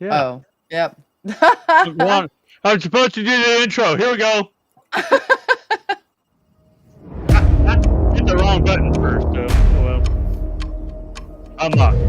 Yeah. Oh, yep. Well, I'm supposed to do the intro. Here we go. I hit the wrong button first, so oh well. A.M.O.K.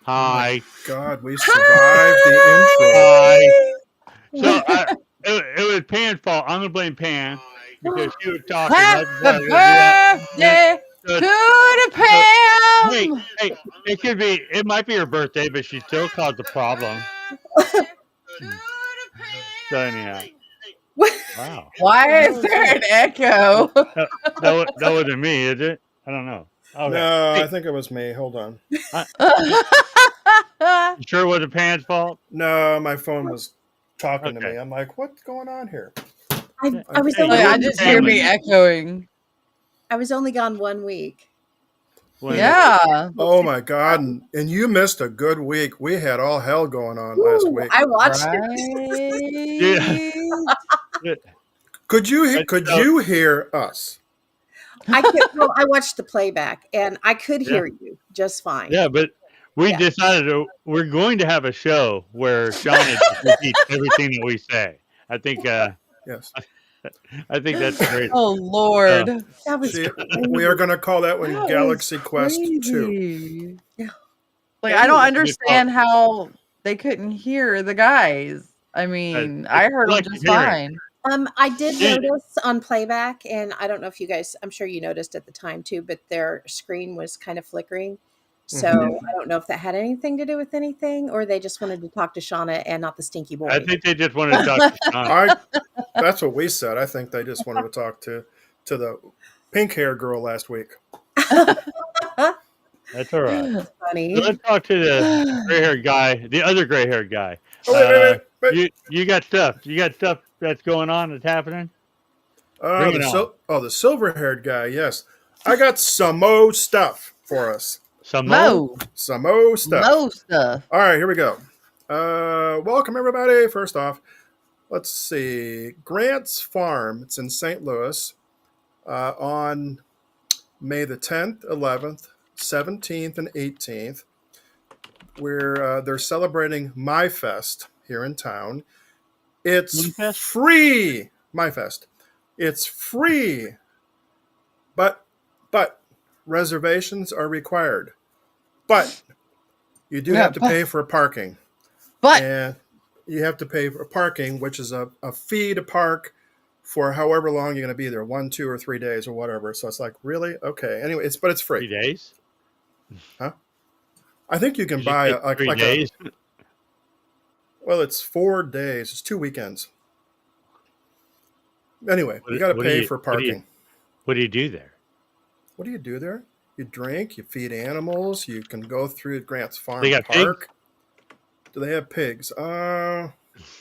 Hi. God, we survived the intro. Hi. So it was Pan's fault. I'm gonna blame Pan because she was talking right before I was gonna do that. Birthday So, to the so, hey, Pam. hey, it might be her birthday, but she still caused a problem. So anyhow, wow. Why is there an echo? That wasn't me, is it? I don't know. Okay. No, Hey, I think it was me. Hold on. you sure it wasn't Pan's fault? No, my phone was talking to Okay. me. I'm like, what's going on here? I was Hey, only you're I with your just hear family. me echoing. I was only gone 1 week. When Yeah. Oh my God! And you missed a good week. We had all hell going on last Ooh, week. I watched it. yeah. Could you So, hear us? I could. Well, I watched the playback, and I could yeah, hear you just fine. yeah, but we Yeah. decided we're going to have a show where Shauna just repeats everything that we say. I think Yes. I think that's great. Oh Lord. That was See, crazy. we are going to call that one That was Galaxy Quest 2. crazy. Yeah. Like I don't Good understand how they couldn't hear the guys. I mean, I heard them selective just hearing. fine. I did Yeah. notice on playback, and I don't know if you guys. I'm sure you noticed at the time too, but their screen was kind of flickering. So Mhm. I don't know if that had anything to do with anything, or they just wanted to talk to Shauna and not the stinky boy. I think they just wanted to talk to Shauna. That's what we said. I think they just wanted to talk to the pink hair girl last week. That's all right. So Funny. let's talk to the gray-haired guy, the other gray-haired guy. Oh wait. You got stuff. You got stuff that's going on that's happening. Oh, Bring it on. the silver-haired guy. Yes, I got some mo stuff for us. Some more. Mo. Some mo stuff. Mo stuff. All right, here we go. Welcome everybody. First off, let's see. Grant's Farm. It's in St. Louis. On May the 10th, 11th, 17th, and 18th, where they're celebrating My Fest here in town. It's Moonfest? free. My Fest. It's free, but reservations are required. But you do have to pay for parking, But and you have to pay for parking, which is a fee to park for however long you're going to be there, 1, 2, or 3 days or whatever. So it's like, really? Okay. Anyway, it's 3 free. days. Huh? I think you can Did you buy say 3 days? well, it's 4 days. It's 2 weekends. Anyway, you got to What do pay you for parking. what do you do there? What do you do there? You drink, you feed animals, you can go through Grant's Farm They got Park. Do they have pigs? I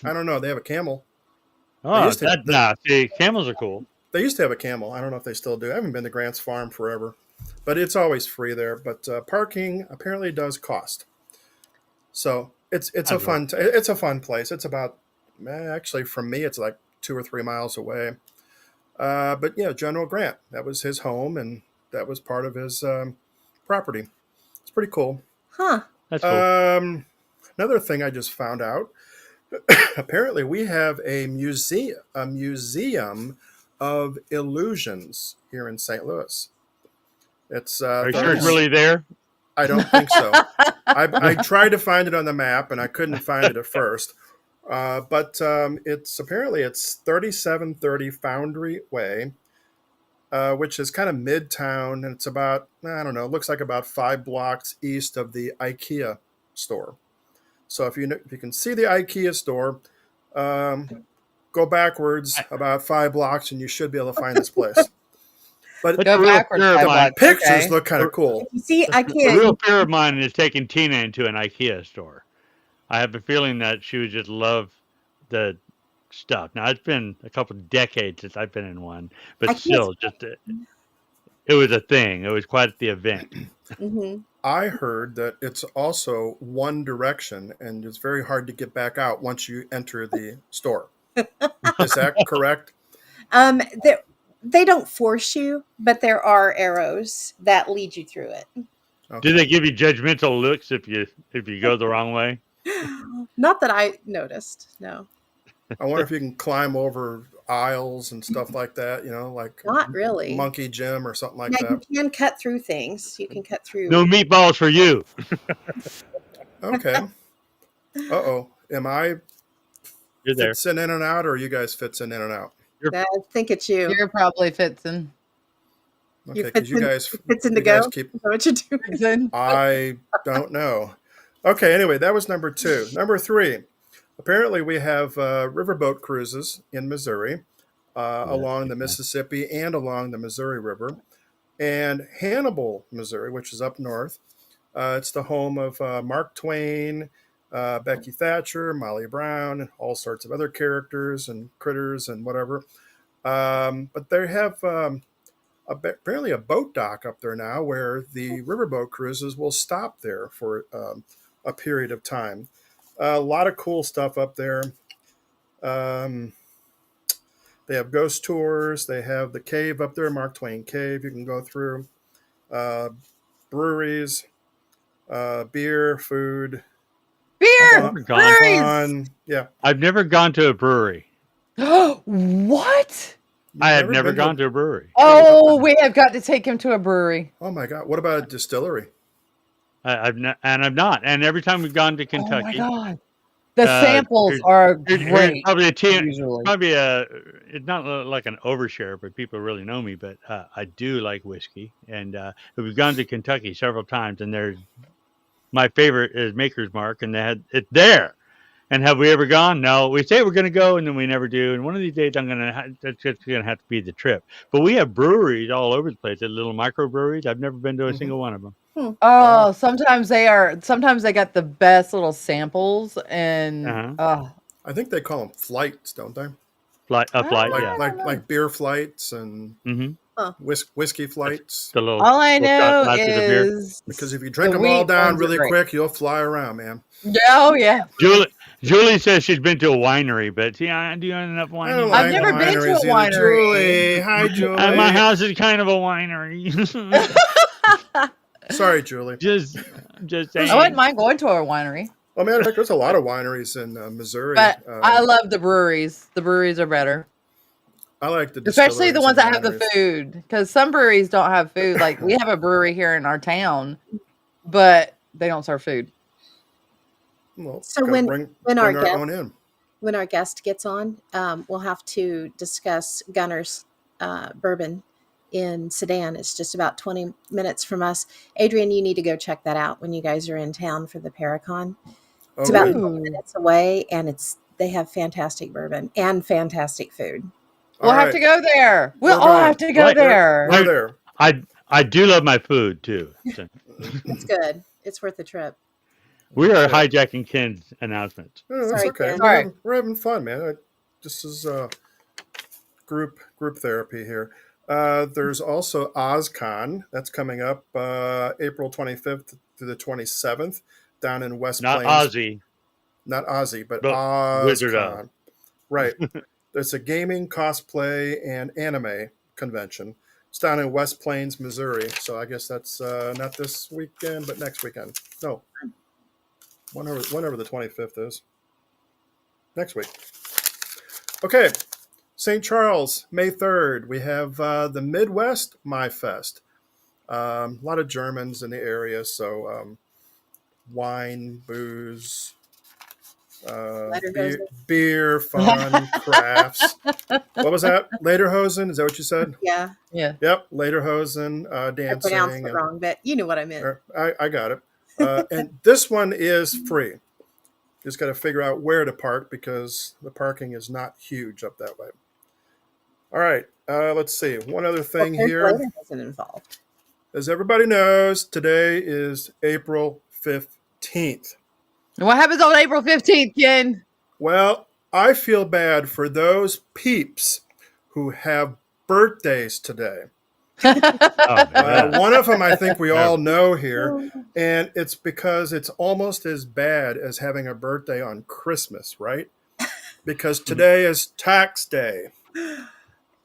don't know. They have a camel. Oh, see, camels are cool. They used to have a camel. I don't know if they still do. I haven't been to Grant's Farm forever, but it's always free there. But parking apparently does cost. So it's a fun it's a fun place. It's about actually from me it's like 2 or 3 miles away. But yeah, General Grant, that was his home, and that was part of his property. It's pretty cool. Huh. That's cool. Another thing I just found out. Apparently, we have a museum of illusions here in St. Louis. It's Are you sure it's really there? I don't think so. I tried to find it on the map and I couldn't find it at first. But it's 3730 Foundry Way. which is kind of midtown, and it's about, I don't know, it looks like about 5 blocks east of the IKEA store. So if you can see the IKEA store, go backwards I, about 5 blocks, and you should be able to find this place. But that's a Go real backwards fear of 5 mine. blocks. pictures Okay. look kind A, of cool. If you see a IKEA, real fear of mine is taking Tina into an IKEA store. I have a feeling that she would just love the stuff. Now it's been a couple of decades since I've been in one, but IKEA's still, just it was a thing. It was quite the event. hmm I heard that it's also one direction, and it's very hard to get back out once you enter the store. Is that correct? they, they don't force you, but there are arrows that lead you through it. Do they Okay. give you judgmental looks if you go the wrong way? Not that I noticed. No, I wonder if you can climb over aisles and stuff like that, like not really. Monkey Gym or something like Now you that. can cut through things. You can cut No through. meatballs for you. Okay. Uh-oh. Am I You're there. fits in and out, or are you guys fits in and out? You're I think it's you. You're probably Fitzen. Okay, You because fits in to you guys go. keep. Is that what you're doing? Fitzen. I don't know. Okay, anyway, that was number 2. Number 3. Apparently, we have riverboat cruises in Missouri, along the Mississippi and along the Missouri River, and Hannibal, Missouri, which is up north. It's the home of Mark Twain, Becky Thatcher, Molly Brown, and all sorts of other characters and critters and whatever. But they have apparently a boat dock up there now where the riverboat cruises will stop there for a period of time. A lot of cool stuff up there. Um, they have ghost tours. They have the cave up there, Mark Twain Cave, you can go through. Uh, breweries, beer, food, Beer! fun, never gone. Breweries! Yeah. I've never gone to a brewery. What? You've I have never been to gone to a brewery. Oh, we have got to take him to a brewery. Oh my God. What about a distillery? I've not. And every time we've gone to Oh my Kentucky, God. The samples are here's great, probably usually. it's not like an overshare, but people really know me. But I do like whiskey, and we've gone to Kentucky several times, and there's my favorite is Maker's Mark, and they had it there. And have we ever gone? No. We say we're going to go, and then we never do. And one of these days, that's just going to have to be the trip. But we have breweries all over the place. The little microbreweries. I've never been to a single one of them. Oh, sometimes they got the best little samples and Uh-huh. I think they call them flights, don't they? Flight, I yeah. don't know. Like beer flights and Mm-hmm. whiskey flights. The little All I little shot know glasses of beer. is Because if you the drink them all wheat down ones are really great. quick, you'll fly around, man. Yeah, oh yeah. Julie says she's been to a winery, but yeah, do you end up I don't whining? I've like never been to wineries a either. winery. Julie, hi Julie. My house is kind of a winery. Sorry, Julie. just saying. I wouldn't mind going to a winery, Well, matter of fact, there's a lot of wineries in Missouri. but I love the breweries. The breweries are better, I like the especially the distilleries ones and that have the wineries. food. Because some breweries don't have food. Like we have a brewery here in our town, but they don't serve food. Well, So gotta when bring our our guest own in. when our guest gets on, we'll have to discuss Gunner's bourbon in Sedan. It's just about 20 minutes from us. Adrian, you need to go check that out when you guys are in town for the Paracon. It's about Okay. 20 minutes away, and they have fantastic bourbon and fantastic food. We'll All have right. to go there. We'll We're all going. have to go Right. there. We're there. I do love my food too. So, It's good. It's worth the trip. we are Okay. hijacking Ken's announcement. No, that's Sorry, okay. Ken. Sorry. We're having fun, man. This is group therapy here. There's also OzCon that's coming up April 25th to the 27th down in West Not Plains. Ozzy, Not Ozzy, but but Wizard of. OzCon. Right. It's a gaming, cosplay, and anime convention. It's down in West Plains, Missouri. So I guess that's not this weekend, but next weekend. No, whenever the 25th is. Next week. Okay. St. Charles, May 3rd. We have the Midwest My Fest. A lot of Germans in the area, so wine, booze, Lederhosen. Beer, fun, crafts. What was that? Lederhosen? Is that what you said? Yeah, Yeah. Yep, Lederhosen, I pronounced dancing. it wrong, but you knew what I meant. I got it. And this one is free. Just got to figure out where to park because the parking is not huge up that way. All right, let's see. One other thing There's here. Lederhosen involved. As everybody knows, today is April 15th. And what happens on April 15th, Ken? Well, I feel bad for those peeps who have birthdays today. Oh, yeah. One of them I think we all know Oh. here, and it's because it's almost as bad as having a birthday on Christmas, right? Because today is tax day.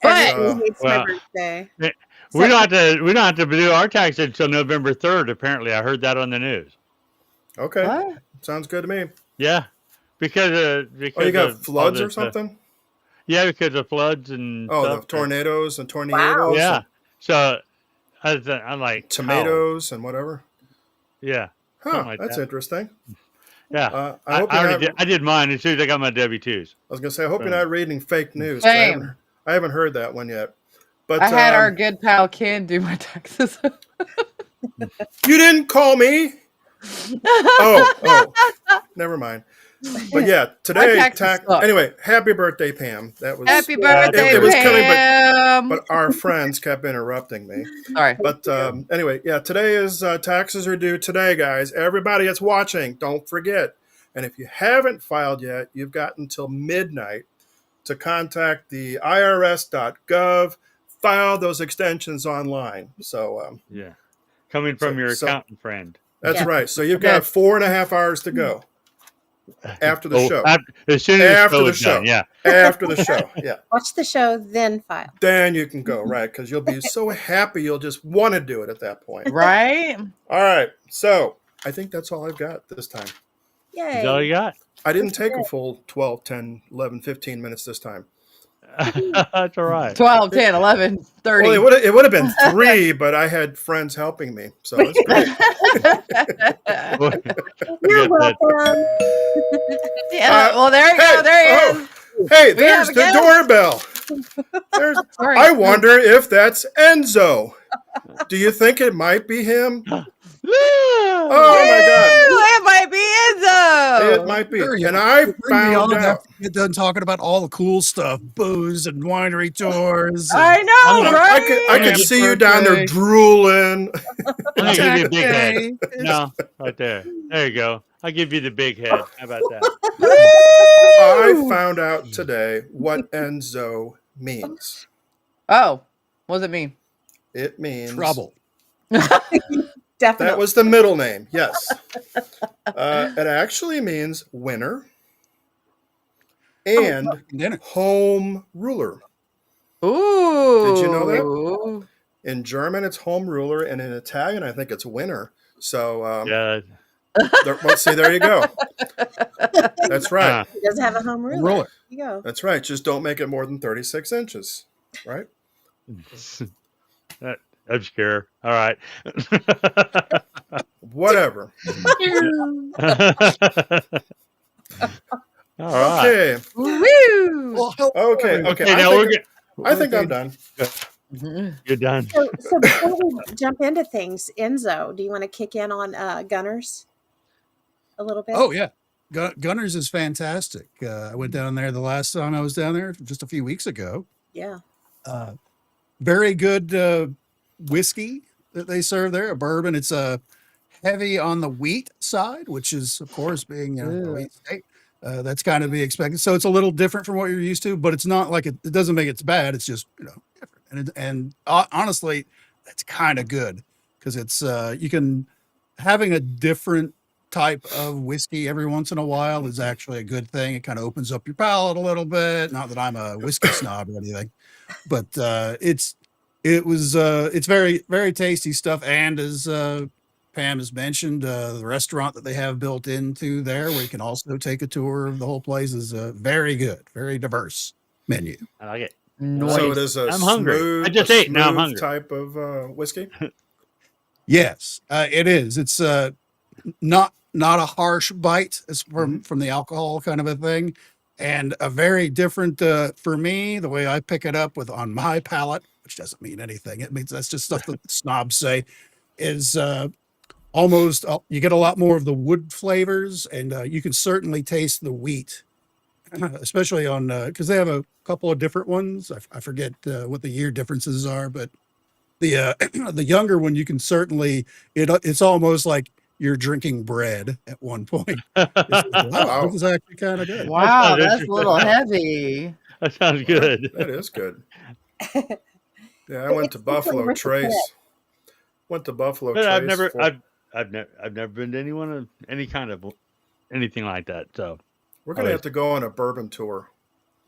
But Everybody hates my Well, birthday. we don't have to do our taxes until November 3rd. Apparently, I heard that on the news. Okay, what? sounds good to me. Yeah, because Oh, you of got all floods or this, something? yeah, because of floods and Oh, stuff. the tornadoes and Wow. tornadoes, Yeah, and so I'm like, oh, tomatoes and whatever. yeah, Huh, something like that's that. interesting. Yeah, I hope you're not. I did mine as soon as I got my W-2s. I was gonna say, I hope you're So, not reading fake news. Same. I haven't heard that one yet. But I had our good pal Ken do my taxes. you didn't call me. Oh, never mind. But yeah, today, taxes suck. anyway, happy birthday, Pam. That was Happy birthday, it was coming, Pam. but our friends kept interrupting me. Sorry. But anyway, yeah, today is taxes are due today, guys. Everybody that's watching, don't forget. And if you haven't filed yet, you've got until midnight to contact the IRS.gov, file those extensions online. So yeah, coming from your so- accountant friend. that's Yeah. right. So you've got 4.5 hours to go after the show. As soon as After the show the is show. done, yeah. After the show, yeah. Watch the show, then file. Then you can go, right? Because you'll be so happy you'll just want to do it at that point. Right? All right. So I think that's all I've got this time. Yay. Is that all you got? I didn't take a full 12, 10, 11, 15 minutes this time. That's all right. 12, 10, 11, 30. Well, it would have been 3, but I had friends helping me. So it's great. You're Get that. welcome. Yeah, well, there you go. There he is. Hey, We there's have the a guest. doorbell. Sorry. I wonder if that's Enzo. Do you think it might be him? Oh my God. It might be Enzo. It might be. Hurry And up. I Bring me found on out. after we get done talking about all the cool stuff, booze and winery tours. I and know, right? I could Happy see you down there birthday. drooling. I'm gonna give you a big head. Day. No, right there. There you go. I'll give you the big head. How about that? I found out today what Enzo means. Oh, what does it mean? It means Trouble. Definitely. That was the middle name. Yes. It actually means winner and Dinner. home ruler. Ooh. Did you know that? In German, it's home ruler, and in Italian, I think it's winner. So, Yeah. see, there you go. That's right. He doesn't have a home ruler. Roller. There you go. That's right. Just don't make it more than 36 inches. Right? Obscure. All right. Whatever. All right. Okay. Woo. Well, help. Okay. Okay, now I think I'm done. you're done. So before we jump into things, Enzo, do you want to kick in on Gunners a little bit? Oh, yeah. Gunners is fantastic. I went down there the last time I was down there just a few weeks ago. Yeah. Very good whiskey that they serve there, a bourbon. It's heavy on the wheat side, which is, of course, being the wheat state. That's kind of be expected. So it's a little different from what you're used to, but it's not like it doesn't make it bad. It's just, different. And honestly, that's kind of good because it's you can having a different type of whiskey every once in a while is actually a good thing. It kind of opens up your palate a little bit. Not that I'm a whiskey snob or anything, but it's very, very tasty stuff. And as Pam has mentioned, the restaurant that they have built into there, where you can also take a tour of the whole place, is very good, very diverse menu. I like it. So it is a I'm hungry. smooth, I just ate. Now I'm smooth hungry. type of whiskey. Yes, it is. It's not not a harsh bite as from the alcohol kind of a thing, and a very different for me the way I pick it up with on my palate, which doesn't mean anything. It means that's just stuff that snobs say. Is almost you get a lot more of the wood flavors, and you can certainly taste the wheat, especially on because they have a couple of different ones. I forget what the year differences are, but the the younger one you can certainly it's almost like you're drinking bread at one point. It's like, wow, Wow. this is actually kind of good. Wow, sounds that's a interesting. little heavy. That sounds Well, good. that is good. Yeah, I went to It's definitely Buffalo worth the trip. Trace. Went to Buffalo But I've Trace never, for. I've never been to any kind of anything like that. So We're gonna have to go on a bourbon tour.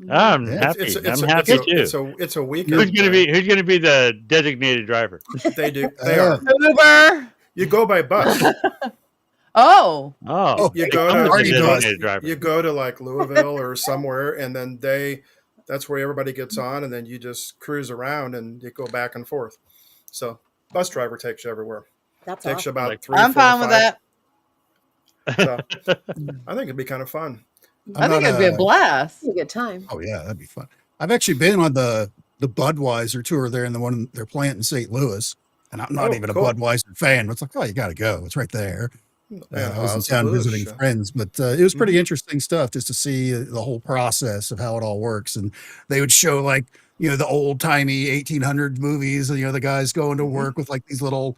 I'm Yeah. happy. I'm happy too. It's a Who's weekend gonna thing. be Who's gonna be the designated driver? They do. They are. Uber. You go by bus. Oh, Oh, You hey, go I'm to the Artie you go, bus. designated driver. you go to like Louisville or somewhere, and then that's where everybody gets on, and then you just cruise around and you go back and forth. So bus driver takes you everywhere. That's Takes you awesome. about Like- 3, I'm 4, fine with 5. that. So I think it'd be kind of fun. I think it'd be a blast. It's a good time. Oh yeah, that'd be fun. I've actually been on the Budweiser tour there, and the one they're playing in St. Louis, and I'm not Oh, even cool. a Budweiser fan. But it's like, oh, you got to go. It's right there. I was in town Anheuser-Busch. visiting friends, but it was pretty Mhm. interesting stuff just to see the whole process of how it all works. And they would show like the old timey 1800 movies, and the guys going to Mhm. work with like these little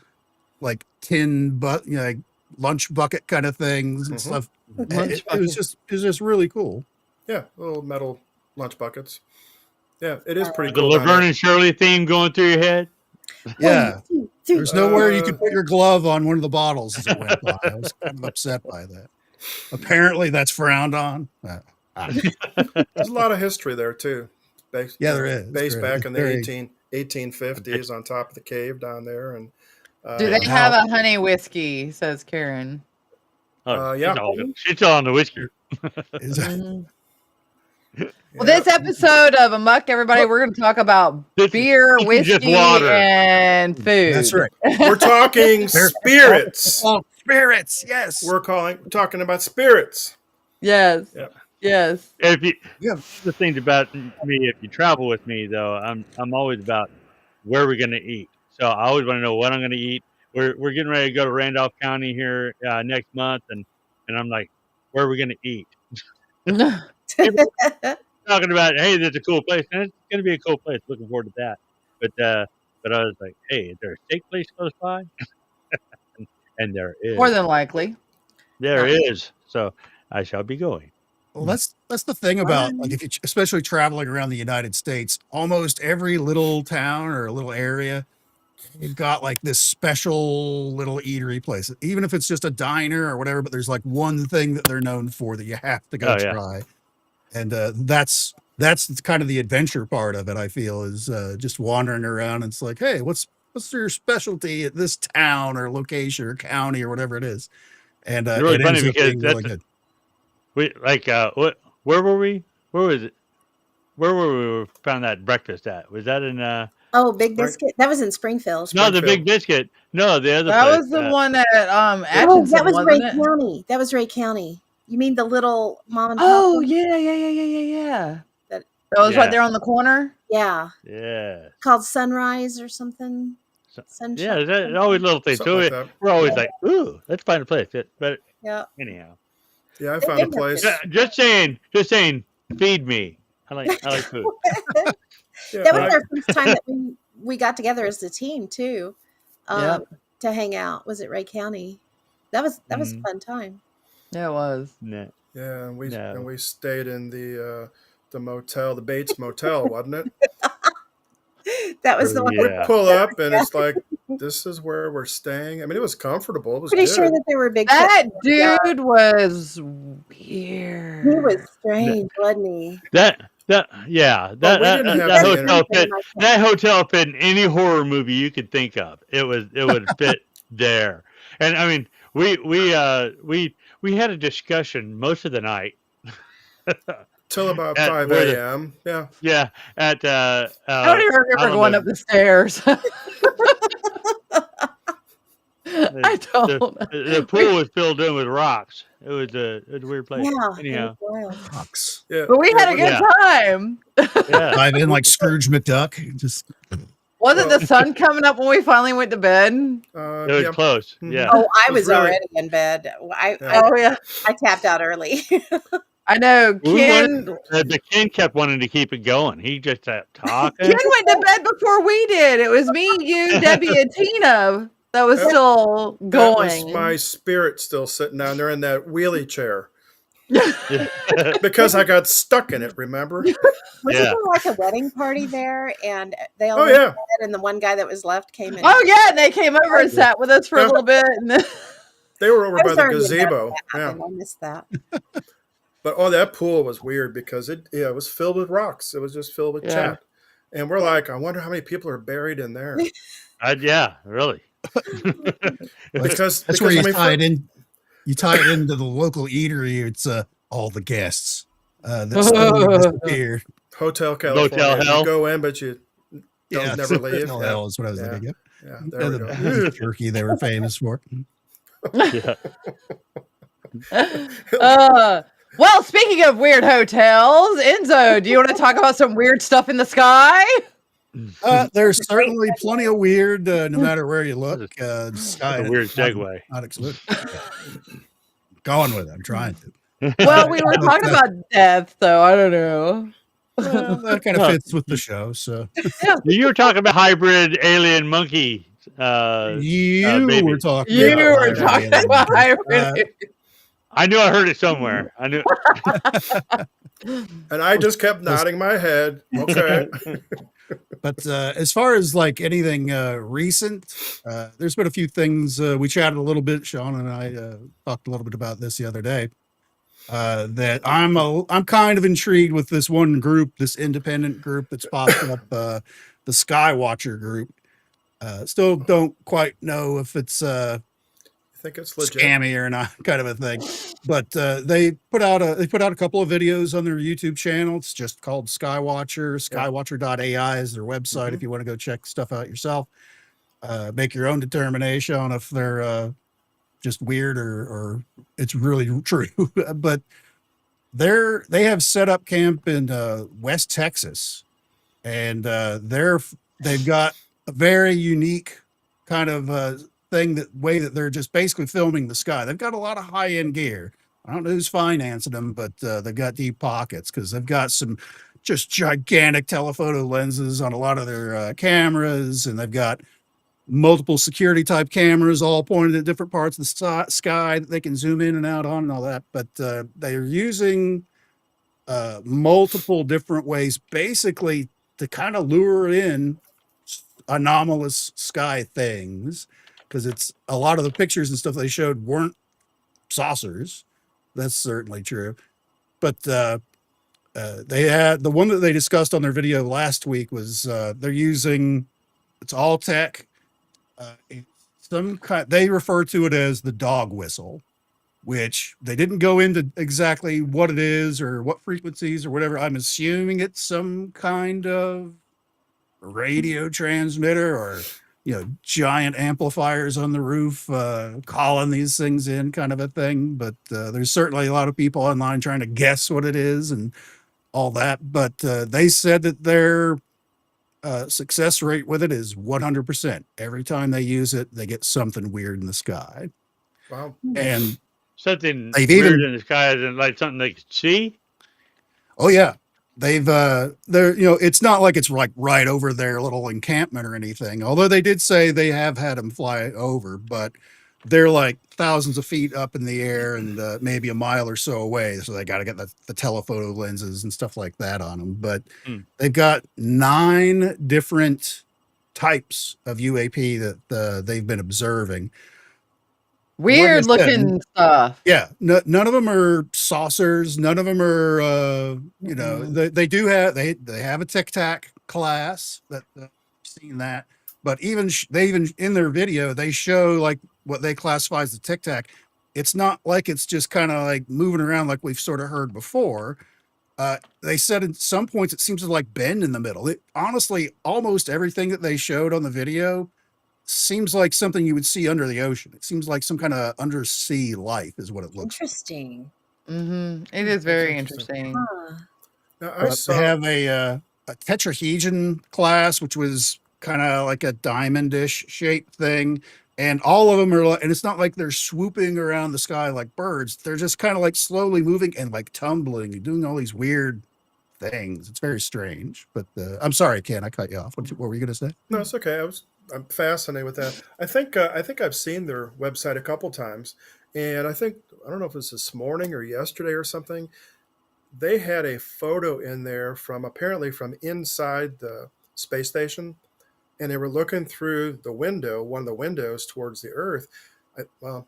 like tin like lunch bucket kind of things and Mhm. stuff. Lunch It was just really cool. Yeah, little metal lunch buckets. Yeah, it is pretty The cool. down Laverne there. and Shirley theme going through your head. Yeah. 1, 2, 3. There's nowhere you could Uh, put your glove on one of the bottles as it went by. I was kind of upset by that. Apparently, that's frowned on. There's a lot of history there too. Based, Yeah, there is. Based There is. back in the Very- 1850s on top of the cave down there, and Do they how- have a honey whiskey? Says Karen. Oh, yeah. she's all on the whiskey. is- Mhm. yeah. Well, this episode of A.M.O.K, everybody, we're going to talk about This- beer, this is just whiskey, water. and food. That's right. We're talking spirits. Oh, spirits. Yes. We're talking about spirits. Yes. Yep. Yes. If you, Yeah. the things about me, if you travel with me, though, I'm always about where we're going to eat. So I always want to know what I'm going to eat. We're getting ready to go to Randolph County here next month, and I'm like, where are we going to eat? Talking about, hey, there's a cool place, and it's going to be a cool place. Looking forward to that. But I was like, hey, is there a steak place close by? and there is. More than likely. There is. So I shall be going. Well, that's the thing about like if you especially traveling around the United States, almost every little town or little area, you've got like this special little eatery place. Even if it's just a diner or whatever, but there's like one thing that they're known for that you have to go Oh, yeah. try. And that's kind of the adventure part of it, I feel, is just wandering around. And it's like, hey, what's your specialty at this town or location or county or whatever it is? And It's really it funny ends up because being really good. we like where were we? Where was it? Where were we found that breakfast at? Was that in Oh, Big Right. Biscuit. That was in Springfield. no, the Big Biscuit. No, the other That place. was the one at Oh, Atchison, that was Ray wasn't it? County. That was Ray County. You mean the little mom and pop? Oh, one? yeah. That- That was Yeah. right there on the corner? Yeah. Yeah. Called Sunrise or something. Sunshine. Yeah, there's always little things. Something So like that. we're always like, ooh, let's find a place. But Yeah. anyhow, Yeah, I found a place. just saying, feed me. I like food. Yeah, That was I- our first time that we got together as a team too. Yep. To hang out. Was it Ray County? That was a Mhm. fun time. Yeah, it was. Nah. Yeah, and No. we stayed in the motel, the Bates Motel, wasn't it? That was the one. Yeah. Pull up and it's like, this is where we're staying. I mean, it was comfortable. It was Pretty good. sure that there were big. That Yeah. dude was weird. He was strange, wasn't he? That But we didn't have that the hotel fit. Like That hotel fit in any horror movie you could think of. It would fit there. And I mean, we had a discussion most of the night. Till about At 5 where the- a.m. Yeah. Yeah, at I don't even remember don't going know. up the stairs. I don't know. The pool was filled in with rocks. It was a weird place. Yeah, it was Anyhow, wild. Rocks. Yeah, But we yeah, had a good time. yeah. Dive in like Scrooge McDuck. Just Wasn't Well- the sun coming up when we finally went to bed? It was yeah. close. Mhm. Yeah. Oh, I It was was really- already in bed. I, Yeah. Oh yeah, I tapped out early. I know. We Ken The Ken kept wanting to keep it going. He just kept talking. Ken went to bed before we did. It was me, you, Debbie, and Tina that was That- still That was going. my spirit still sitting down there in that wheelie chair Yeah. because I got stuck in it. Remember? Wasn't Yeah. there like a wedding party there? And they all Oh went to yeah. bed, and the one guy that was left came in. Oh yeah, and they came over and sat with us for a Yeah. little bit. And then, They were over I by was the already in bed gazebo. when that Yeah. happened. I missed that. But that pool was weird because it was filled with rocks. It was just filled with Yeah. chat. And we're like, I wonder how many people are buried in there. Yeah, really. Because that's where you when we tie fir- it in. You tie it into the local eatery. It's all the guests that suddenly disappeared. Hotel California. Motel Hell. You go in, but you don't never leave. Motel Yeah. Hell is what I was Yeah. thinking. Yeah, Yeah, there we the go. beef jerky they were famous for. Yeah. well, speaking of weird hotels, Enzo, do you want to talk about some weird stuff in the sky? There's certainly plenty of weird, no matter where you look. The sky A weird segue. not excluded. Going with it. I'm trying to. Well, we were talking about death, so I don't know. Well, that kind of fits with the show. So You were talking about hybrid alien monkey. you baby. were talking. You about were talking about hybrid. I knew I heard it somewhere. I knew. And I just kept nodding my head. Okay. But as far as like anything recent, there's been a few things we chatted a little bit. Sean and I talked a little bit about this the other day. That I'm kind of intrigued with this one group, this independent group that's popped up, the Skywatcher group. Still don't quite know if it's I think it's legit. scammy or not, kind of a thing. But they put out a couple of videos on their YouTube channel. It's just called Skywatcher. Skywatcher.ai is their website if you want to go check stuff out yourself. Make your own determination on if they're just weird or it's really true. But they have set up camp in West Texas, and they've got a very unique kind of way that they're just basically filming the sky. They've got a lot of high-end gear. I don't know who's financing them, but they've got deep pockets because they've got some just gigantic telephoto lenses on a lot of their cameras, and they've got multiple security type cameras all pointed at different parts of the sky that they can zoom in and out on and all that. But they're using multiple different ways basically to kind of lure in anomalous sky things, because it's a lot of the pictures and stuff they showed weren't saucers. That's certainly true. But they had the one that they discussed on their video last week was they're using, it's all tech. Some kind, they refer to it as the dog whistle, which they didn't go into exactly what it is or what frequencies or whatever. I'm assuming it's some kind of radio transmitter or giant amplifiers on the roof calling these things in, kind of a thing. But there's certainly a lot of people online trying to guess what it is and all that. But they said that their success rate with it is 100%. Every time they use it, they get something weird in the sky. Wow. And Something they've weird even- in the sky, isn't like something they could see. oh yeah, they're it's not like it's like right over their little encampment or anything, although they did say they have had them fly over, but they're like thousands of feet up in the air and maybe a mile or so away, so they got to get the telephoto lenses and stuff like that on them. But they've got 9 different types of UAP that they've been observing. Weird Like I said, looking stuff. Yeah, none of them are saucers. None of them are, they do have they have a Tic Tac class that I've seen that, but they even in their video they show like what they classify as the Tic Tac. It's not like it's just kind of like moving around like we've sort of heard before. They said at some points it seems to like bend in the middle. It honestly, almost everything that they showed on the video seems like something you would see under the ocean. It seems like some kind of undersea life is what it looks like. Interesting. It is That's very interesting. interesting. Huh. Now, I They saw. have a tetrahedron class, which was kind of like a diamondish shaped thing. And all of them are like, and it's not like they're swooping around the sky like birds. They're just kind of like slowly moving and like tumbling and doing all these weird things. It's very strange. But I'm sorry, Ken, I cut you off. What were you going to say? No, it's okay. I'm fascinated with that. I think I've seen their website a couple times, and I don't know if it was this morning or yesterday or something. They had a photo in there from apparently from inside the space station, and they were looking through the window, one of the windows towards the Earth. Well,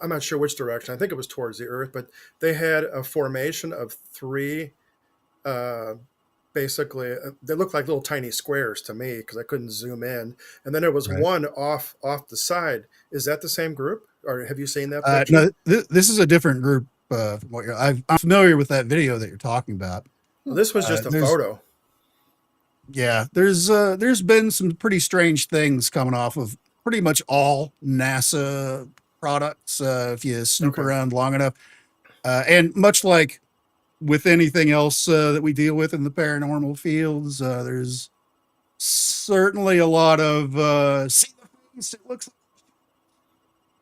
I'm not sure which direction. I think it was towards the Earth, but they had a formation of three. Uh, Basically, they looked like little tiny squares to me because I couldn't zoom in. And then there was Right. one off the side. Is that the same group, or have you seen that picture? No, this is a different group. From what I'm familiar with that video that you're talking about. Well, this was just a There's photo. Yeah, there's been some pretty strange things coming off of pretty much all NASA products if you snoop Okay. around long enough. And much like with anything else that we deal with in the paranormal fields, there's certainly a lot of see the face, it looks,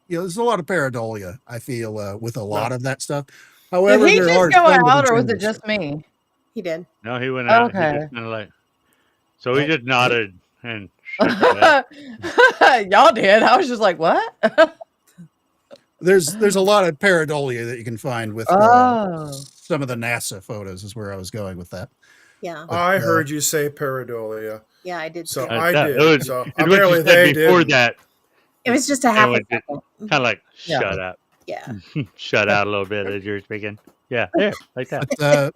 there's a lot of pareidolia, I feel, with a lot No, of that stuff. Did However, he there just are go some of the out or was it general stuff. just me? He did. No, he went out. He Okay. just kind of like, so he Oh, just nodded and shook his head. Y'all did. I was just like, what? There's a lot of pareidolia that you can find with Oh. some of the NASA photos is where I was going with that. Yeah. But I heard you say pareidolia, Yeah, I did so too. I That, did. So and what you apparently said they before didn't. that, It was just a half a it was second. kind of like, Yeah. shut up. Yeah. Shut out a little bit as you're speaking. Yeah, there, like that. But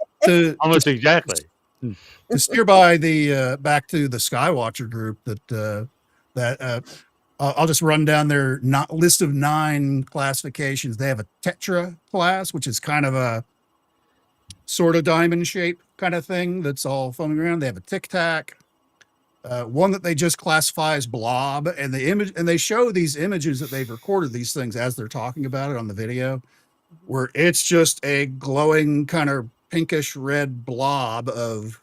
Almost exactly. to steer by the back to the Skywatcher group I'll just run down their list of 9 classifications. They have a tetra class, which is kind of a sort of diamond shape kind of thing that's all foaming around. They have a tic tac, one that they just classify as blob, and the image, and they show these images that they've recorded these things as they're talking about it on the video, where it's just a glowing kind of pinkish red blob of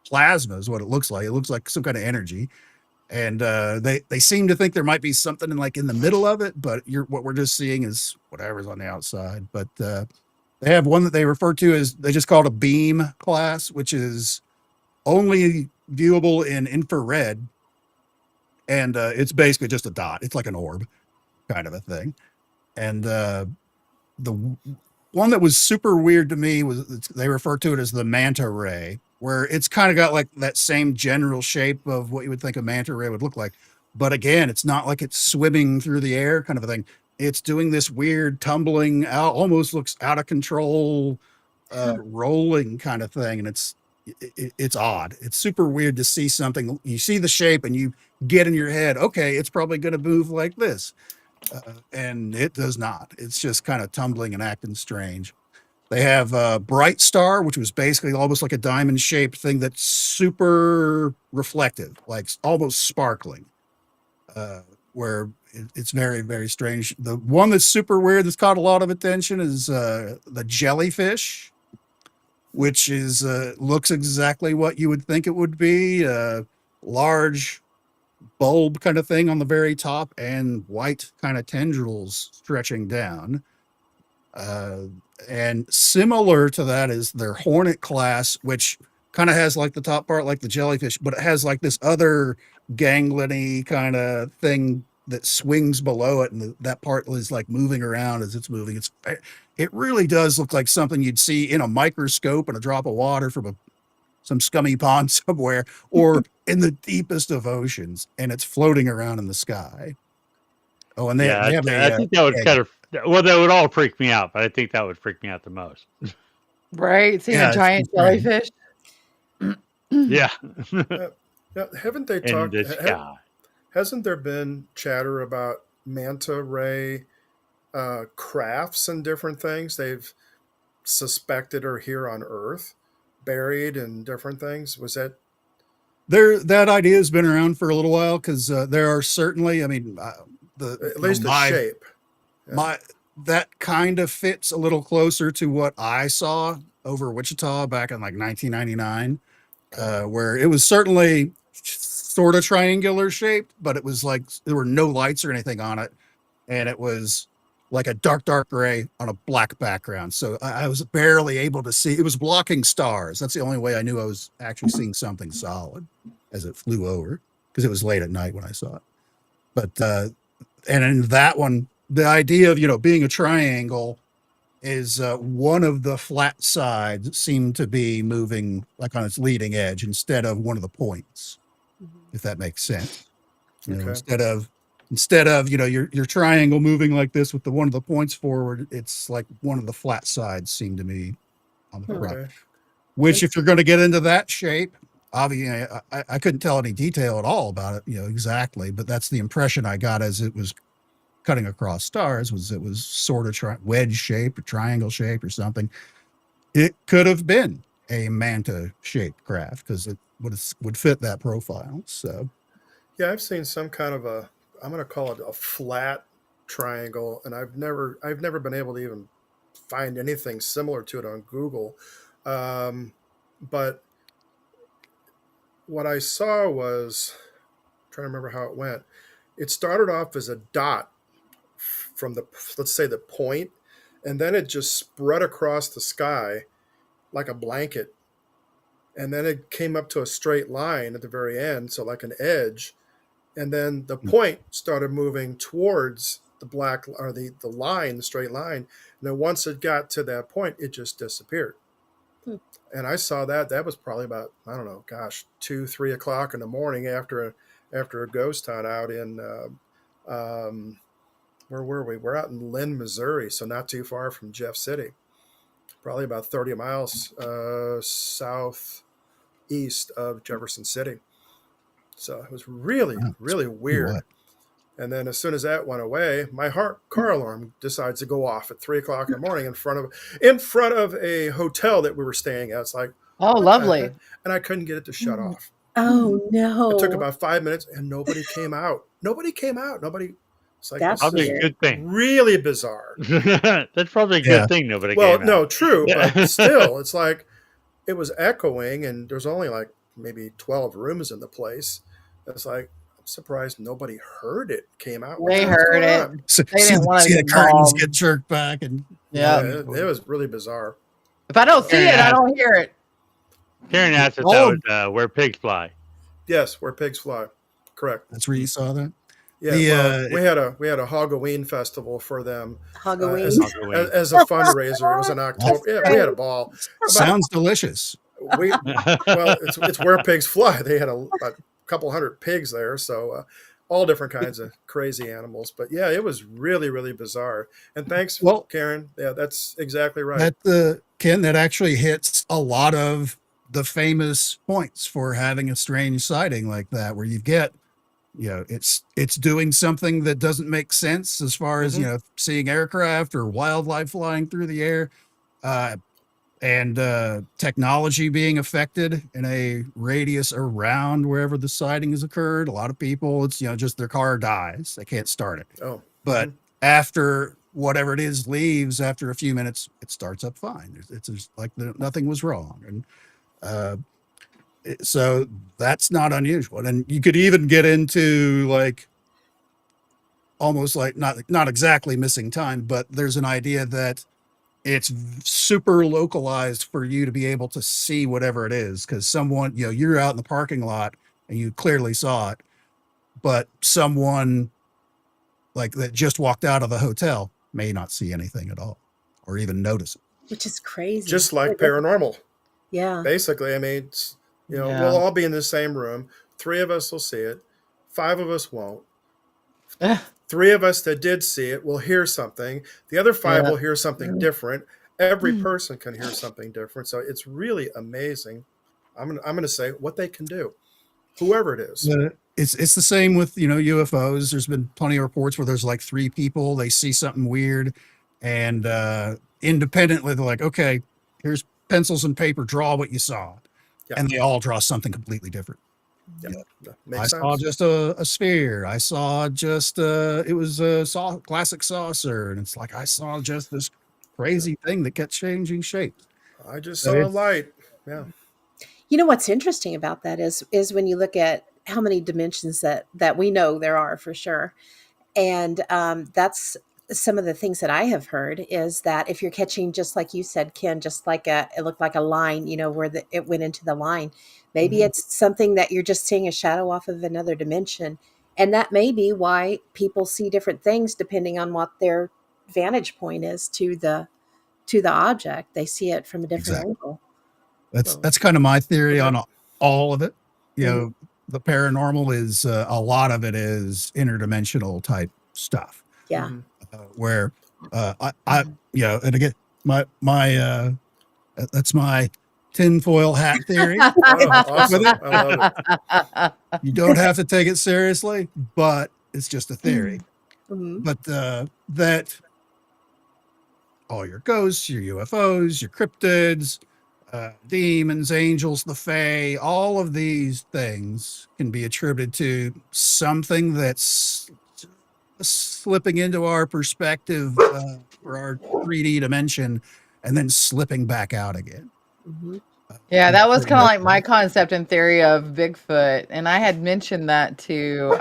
plasma is what it looks like. It looks like some kind of energy. And they seem to think there might be something in the middle of it, but what we're just seeing is whatever's on the outside. But they have one that they refer to as, they just call it a beam class, which is only viewable in infrared, and it's basically just a dot. It's like an orb kind of a thing. And the one that was super weird to me was, they refer to it as the manta ray, where it's kind of got like that same general shape of what you would think a manta ray would look like. But again, it's not like it's swimming through the air kind of a thing. It's doing this weird tumbling out, almost looks out of control, rolling kind of thing. And it's odd. It's super weird to see something. You see the shape and you get in your head, okay, it's probably going to move like this. And it does not. It's just kind of tumbling and acting strange. They have Bright Star, which was basically almost like a diamond shaped thing that's super reflective, like almost sparkling, where it's very, very strange. The one that's super weird that's caught a lot of attention is the jellyfish, which is looks exactly what you would think it would be, large bulb kind of thing on the very top and white kind of tendrils stretching down. And similar to that is their Hornet class, which kind of has like the top part like the jellyfish, but it has like this other gangliony kind of thing that swings below it, and that part is like moving around as it's moving. It really does look like something you'd see in a microscope and a drop of water from some scummy pond somewhere, or in the deepest of oceans, and it's floating around in the sky. Oh, and they have I think that would kind of, well, that would all freak me out, but I think that would freak me out the most. Right? Seeing a giant jellyfish. Yeah. Now, haven't they In talked? the sky. Hasn't there been chatter about manta ray crafts and different things they've suspected are here on Earth, buried and different things? Was that that idea has been around for a little while because there are certainly, I mean, At least the shape. Yeah. my that kind of fits a little closer to what I saw over Wichita back in like 1999, where it was certainly sort of triangular shaped, but it was like there were no lights or anything on it, and it was like a dark gray on a black background. So I was barely able to see. It was blocking stars. That's the only way I knew I was actually seeing something solid as it flew over, because it was late at night when I saw it. But and in that one, the idea of being a triangle is one of the flat sides seemed to be moving like on its leading edge instead of one of the points, if that makes sense. Okay. Instead of your triangle moving like this with the one of the points forward, it's like one of the flat sides seemed to be on the front. Okay. Which, if you're going to get into that shape, obviously I couldn't tell any detail at all about it, exactly, but that's the impression I got as it was cutting across stars. It was sort of wedge shape or triangle shape or something. It could have been a manta shaped craft because it would fit that profile. So Yeah, I've seen some kind of I'm going to call it a flat triangle, and I've never been able to even find anything similar to it on Google. But what I saw was, I'm trying to remember how it went. It started off as a dot from let's say the point, and then it just spread across the sky like a blanket, and then it came up to a straight line at the very end, so like an edge, and then the point started moving towards the black or the line, the straight line, and then once it got to that point, it just disappeared. And I saw that was probably about, I don't know, gosh, 2-3 o'clock in the morning after a ghost hunt out in where were we? We're out in Lynn, Missouri, so not too far from Jeff City, probably about 30 miles southeast of Jefferson City. So it was really, really weird. And then as soon as that went away, my car alarm decides to go off at 3 o'clock in the morning in front of a hotel that we were staying at. It's like, oh, lovely. And I couldn't get it to shut off. Oh no! It took about 5 minutes, and nobody came out. It's like, That's probably a good thing. Really bizarre. That's probably a good thing. Nobody. Well, came no, out. true, but still, it's like it was echoing, and there's only like maybe 12 rooms in the place. It's like, I'm surprised nobody heard it. Came out. They heard it. So, They didn't want to see get the curtains involved. get jerked back, and It was really bizarre. If I don't see it, I don't hear it. Karen asked if that was where pigs fly. Yes, where pigs fly. Correct. That's where you saw that. Yeah, we had a Halloween festival for them Halloween. as a fundraiser. It was in October. Yeah, we had a ball. Sounds delicious. It's where pigs fly. They had a couple hundred pigs there, so all different kinds of crazy animals. But yeah, it was really, really bizarre. And thanks, Karen. Yeah, that's exactly right. Ken, that actually hits a lot of the famous points for having a strange sighting like that, where you get, it's doing something that doesn't make sense as far as, seeing aircraft or wildlife flying through the air, and technology being affected in a radius around wherever the sighting has occurred. A lot of people, it's, just their car dies. They can't start it. But after whatever it is leaves, after a few minutes, it starts up fine. It's just like nothing was wrong. And, so that's not unusual. And you could even get into like almost like not exactly missing time, but there's an idea that it's super localized for you to be able to see whatever it is. Cause someone, you're out in the parking lot and you clearly saw it, but someone like that just walked out of the hotel may not see anything at all or even notice it. Which is crazy. Just like paranormal. Yeah. Basically, I mean, we'll all be in the same room. 3 of us will see it. 5 of us won't. 3 of us that did see it will hear something. The other 5 will hear something different. Every person can hear something different. So it's really amazing. I'm gonna say what they can do, whoever it is. It's the same with UFOs. There's been plenty of reports where there's like 3 people, they see something weird, and independently they're like, okay, here's pencils and paper, draw what you saw. And they all draw something completely different. Yeah, I makes saw sense. just a sphere. I saw just it was a classic saucer, and it's like I saw just this Yeah, crazy thing that kept changing shapes. I just So saw a it's light. Yeah. You know what's interesting about that is when you look at how many dimensions that we know there are for sure, and that's some of the things that I have heard is that if you're catching, just like you said, Ken, just like it looked like a line, where it went into the line. Maybe Hmm. it's something that you're just seeing a shadow off of another dimension, and that may be why people see different things depending on what their vantage point is to the object. They see it from a different exactly angle. Well, that's kind of my theory okay. on all of it. You Mhm. know, the paranormal is a lot of it is interdimensional type stuff, Yeah. Hmm. where I and again my that's my tinfoil hat theory. Oh, I'll stick with awesome. it. I love it. You don't have to take it seriously, but it's just a theory. Mhm. But that all your ghosts, your UFOs, your cryptids, demons, angels, the Fae, all of these things can be attributed to something that's slipping into our perspective or our 3D dimension and then slipping back out again. Mhm. Yeah, In that was certain kind of like my areas. concept and theory of Bigfoot, and I had mentioned that to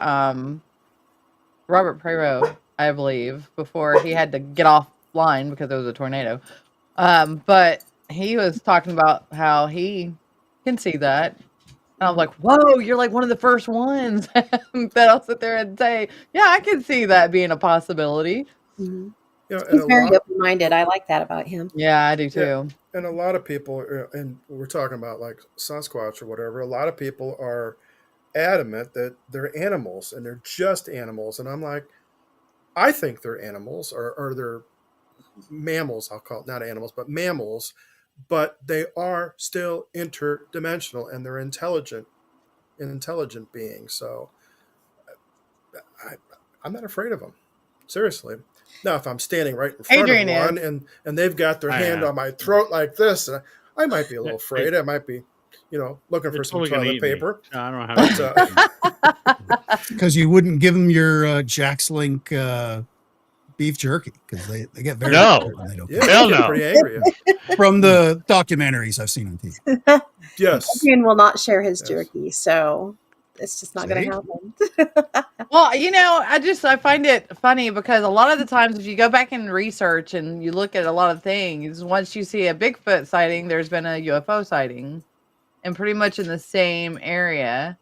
Robert Prero, I believe, before he had to get offline because there was a tornado. But he was talking about how he can see that. And I was Mhm. like, whoa, you're like one of the first ones that I'll sit there and say, yeah, I can see that being a possibility. Mhm. And He's a very lot. open-minded. I like that about him. Yeah, I do Yeah, too. and a lot of people, and we're talking about like Sasquatch or whatever. A lot of people are adamant that they're animals and they're just animals, and I'm like, I think they're animals or they're mammals. I'll call it not animals, but mammals, but they are still interdimensional and they're intelligent beings. So I, I'm not afraid of them. Seriously. Now, if I'm standing right in front of Adrian is. one and they've got their I hand am. on my throat like this, I might be a little They, afraid. I might be, looking they're for some totally going to toilet eat me. paper. So I don't have But any issue. Because you wouldn't give them your Jack's Link beef jerky because they get very No, upset when they don't yeah, get it. they hell get no. pretty angry. Yeah. From the documentaries I've seen on TV. Yes. Adrian will not share his Yes. jerky, so it's just not going See? to happen. Well, I find it funny because a lot of the times if you go back and research and you look at a lot of things, once you see a Bigfoot sighting, there's been a UFO sighting and pretty much in the same area.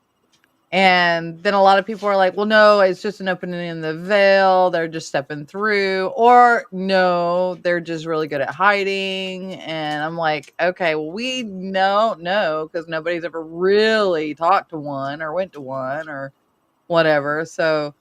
And then a lot of people are like, well, no, it's just an opening in the veil. They're just stepping through. Or no, they're just really good at hiding. And I'm like, okay, well, we don't know because nobody's ever really talked to one or went to one or whatever. So,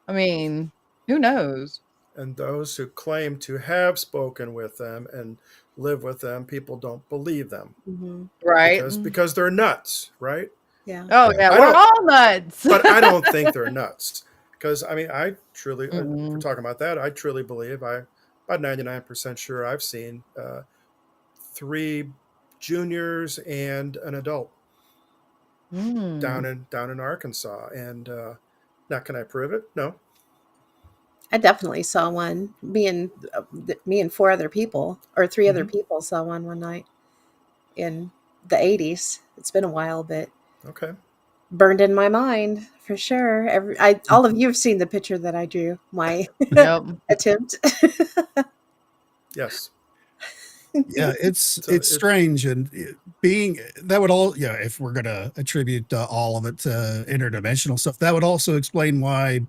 I mean, who knows? And those who claim to have spoken with them and live with them, people don't believe them Mhm. Right? because they're nuts, right? Yeah. Oh, Right. yeah, I we're don't, all nuts. but I don't think they're nuts because I mean, I truly, if we're Mm-mm. talking about that, I truly believe about 99% sure I've seen three juniors and an adult Mm. down in Arkansas. And now, can I prove it? No. I definitely saw one. Me and four other people, or three other Hmm. people, saw one night in the '80s. It's been a while, but Okay. burned in my mind for sure. All of you have seen the picture that I drew. My Yep. attempt. Yes. Yeah, So it's strange and being that would all if we're gonna attribute all of it to interdimensional stuff, that would also explain why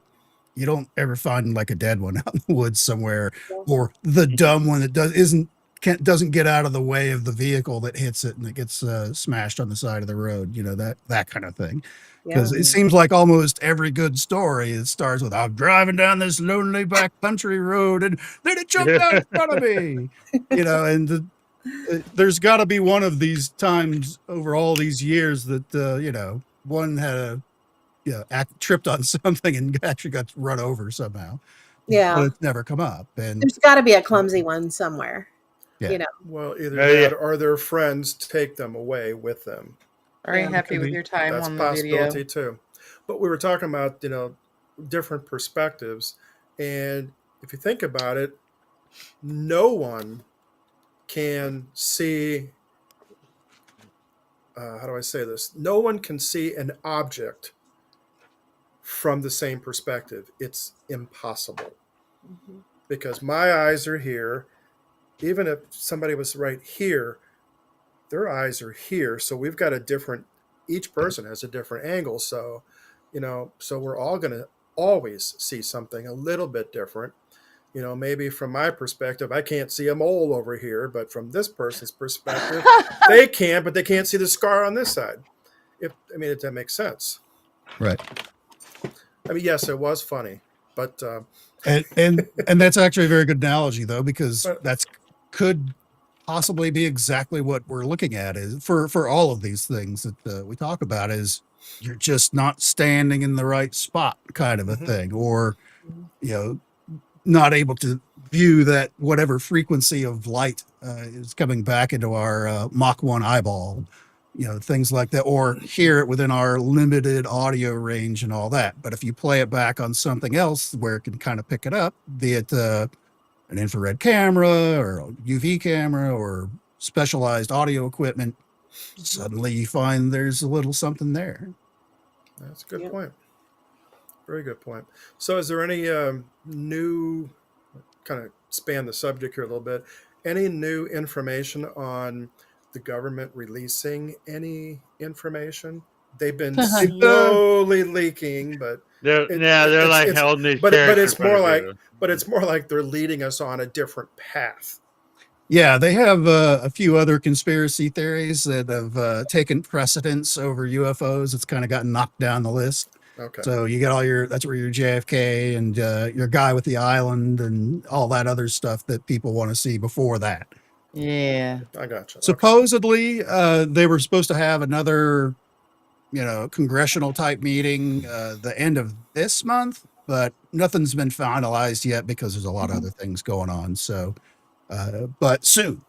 you don't ever find like a dead one out in the woods somewhere or the dumb one that doesn't get out of the way of the vehicle that hits it and it gets smashed on the side of the road, that kind of thing. Because Yeah. it seems like almost every good story it starts with I'm driving down this lonely back country road and then it jumped out in front of me, and there's got to be one of these times over all these years that one had tripped on something and actually got run over somehow, but Yeah. it's never come up. And There's got to be a clumsy one somewhere. yeah, You know. well, either Yeah. that or their friends take them away with them. Very Yeah. happy Could with be. your time That's a on the video. possibility too. But we were talking about, different perspectives. And if you think about it, no one can see, how do I say this? No one can see an object from the same perspective. It's impossible Mhm. because my eyes are here. Even if somebody was right here, their eyes are here. So we've got a different, each person has a different angle. So, so we're all going to always see something a little bit different. Maybe from my perspective, I can't see a mole over here, but from this person's perspective, they can, but they can't see the scar on this side. If that makes sense. Right. Yes, it was funny, but And that's actually a very good analogy though, because but that's could possibly be exactly what we're looking at is for all of these things that we talk about is you're just not standing in the right spot kind of a mhm. thing, or you know not able to view that whatever frequency of light is coming back into our Mach 1 eyeball, things like that, or hear it within our limited audio range and all that. But if you play it back on something else where it can kind of pick it up, be it an infrared camera or a UV camera or specialized audio equipment, suddenly you find there's a little something there. That's a good Yep. point. Very good point. So, is there any new, kind of span the subject here a little bit, any new information on the government releasing any information? They've been It, slowly leaking, but They're like it's holding these but chairs in it's front more of like you. they're leading us on a different path. Yeah, they have a few other conspiracy theories that have taken precedence over UFOs. It's kind of gotten knocked down the list. Okay, So you get that's where your JFK and your guy with the island and all that other stuff that people want to see before that. Yeah. I got you. Okay, Supposedly, they were supposed to have another, congressional type meeting the end of this month, but nothing's been finalized yet because there's a lot of other things going on. So, but soon.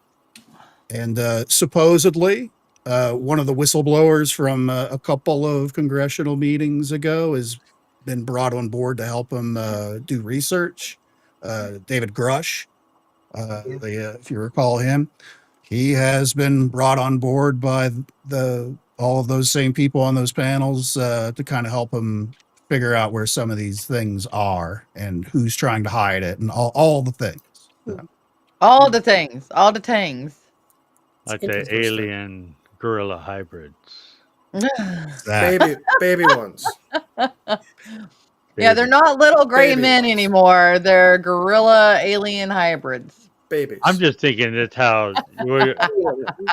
And supposedly, one of the whistleblowers from a couple of congressional meetings ago has been brought on board to help him do research. David Grush, if you recall him, he has been brought on board by the all of those same people on those panels to kind of help him figure out where some of these things are and who's trying to hide it and all the things. So, All the things. All the things. It's Like the interesting. alien gorilla hybrids. that baby ones, Yeah, they're Baby. not little gray baby men ones, anymore. They're gorilla alien hybrids. I'm babies. just thinking that's how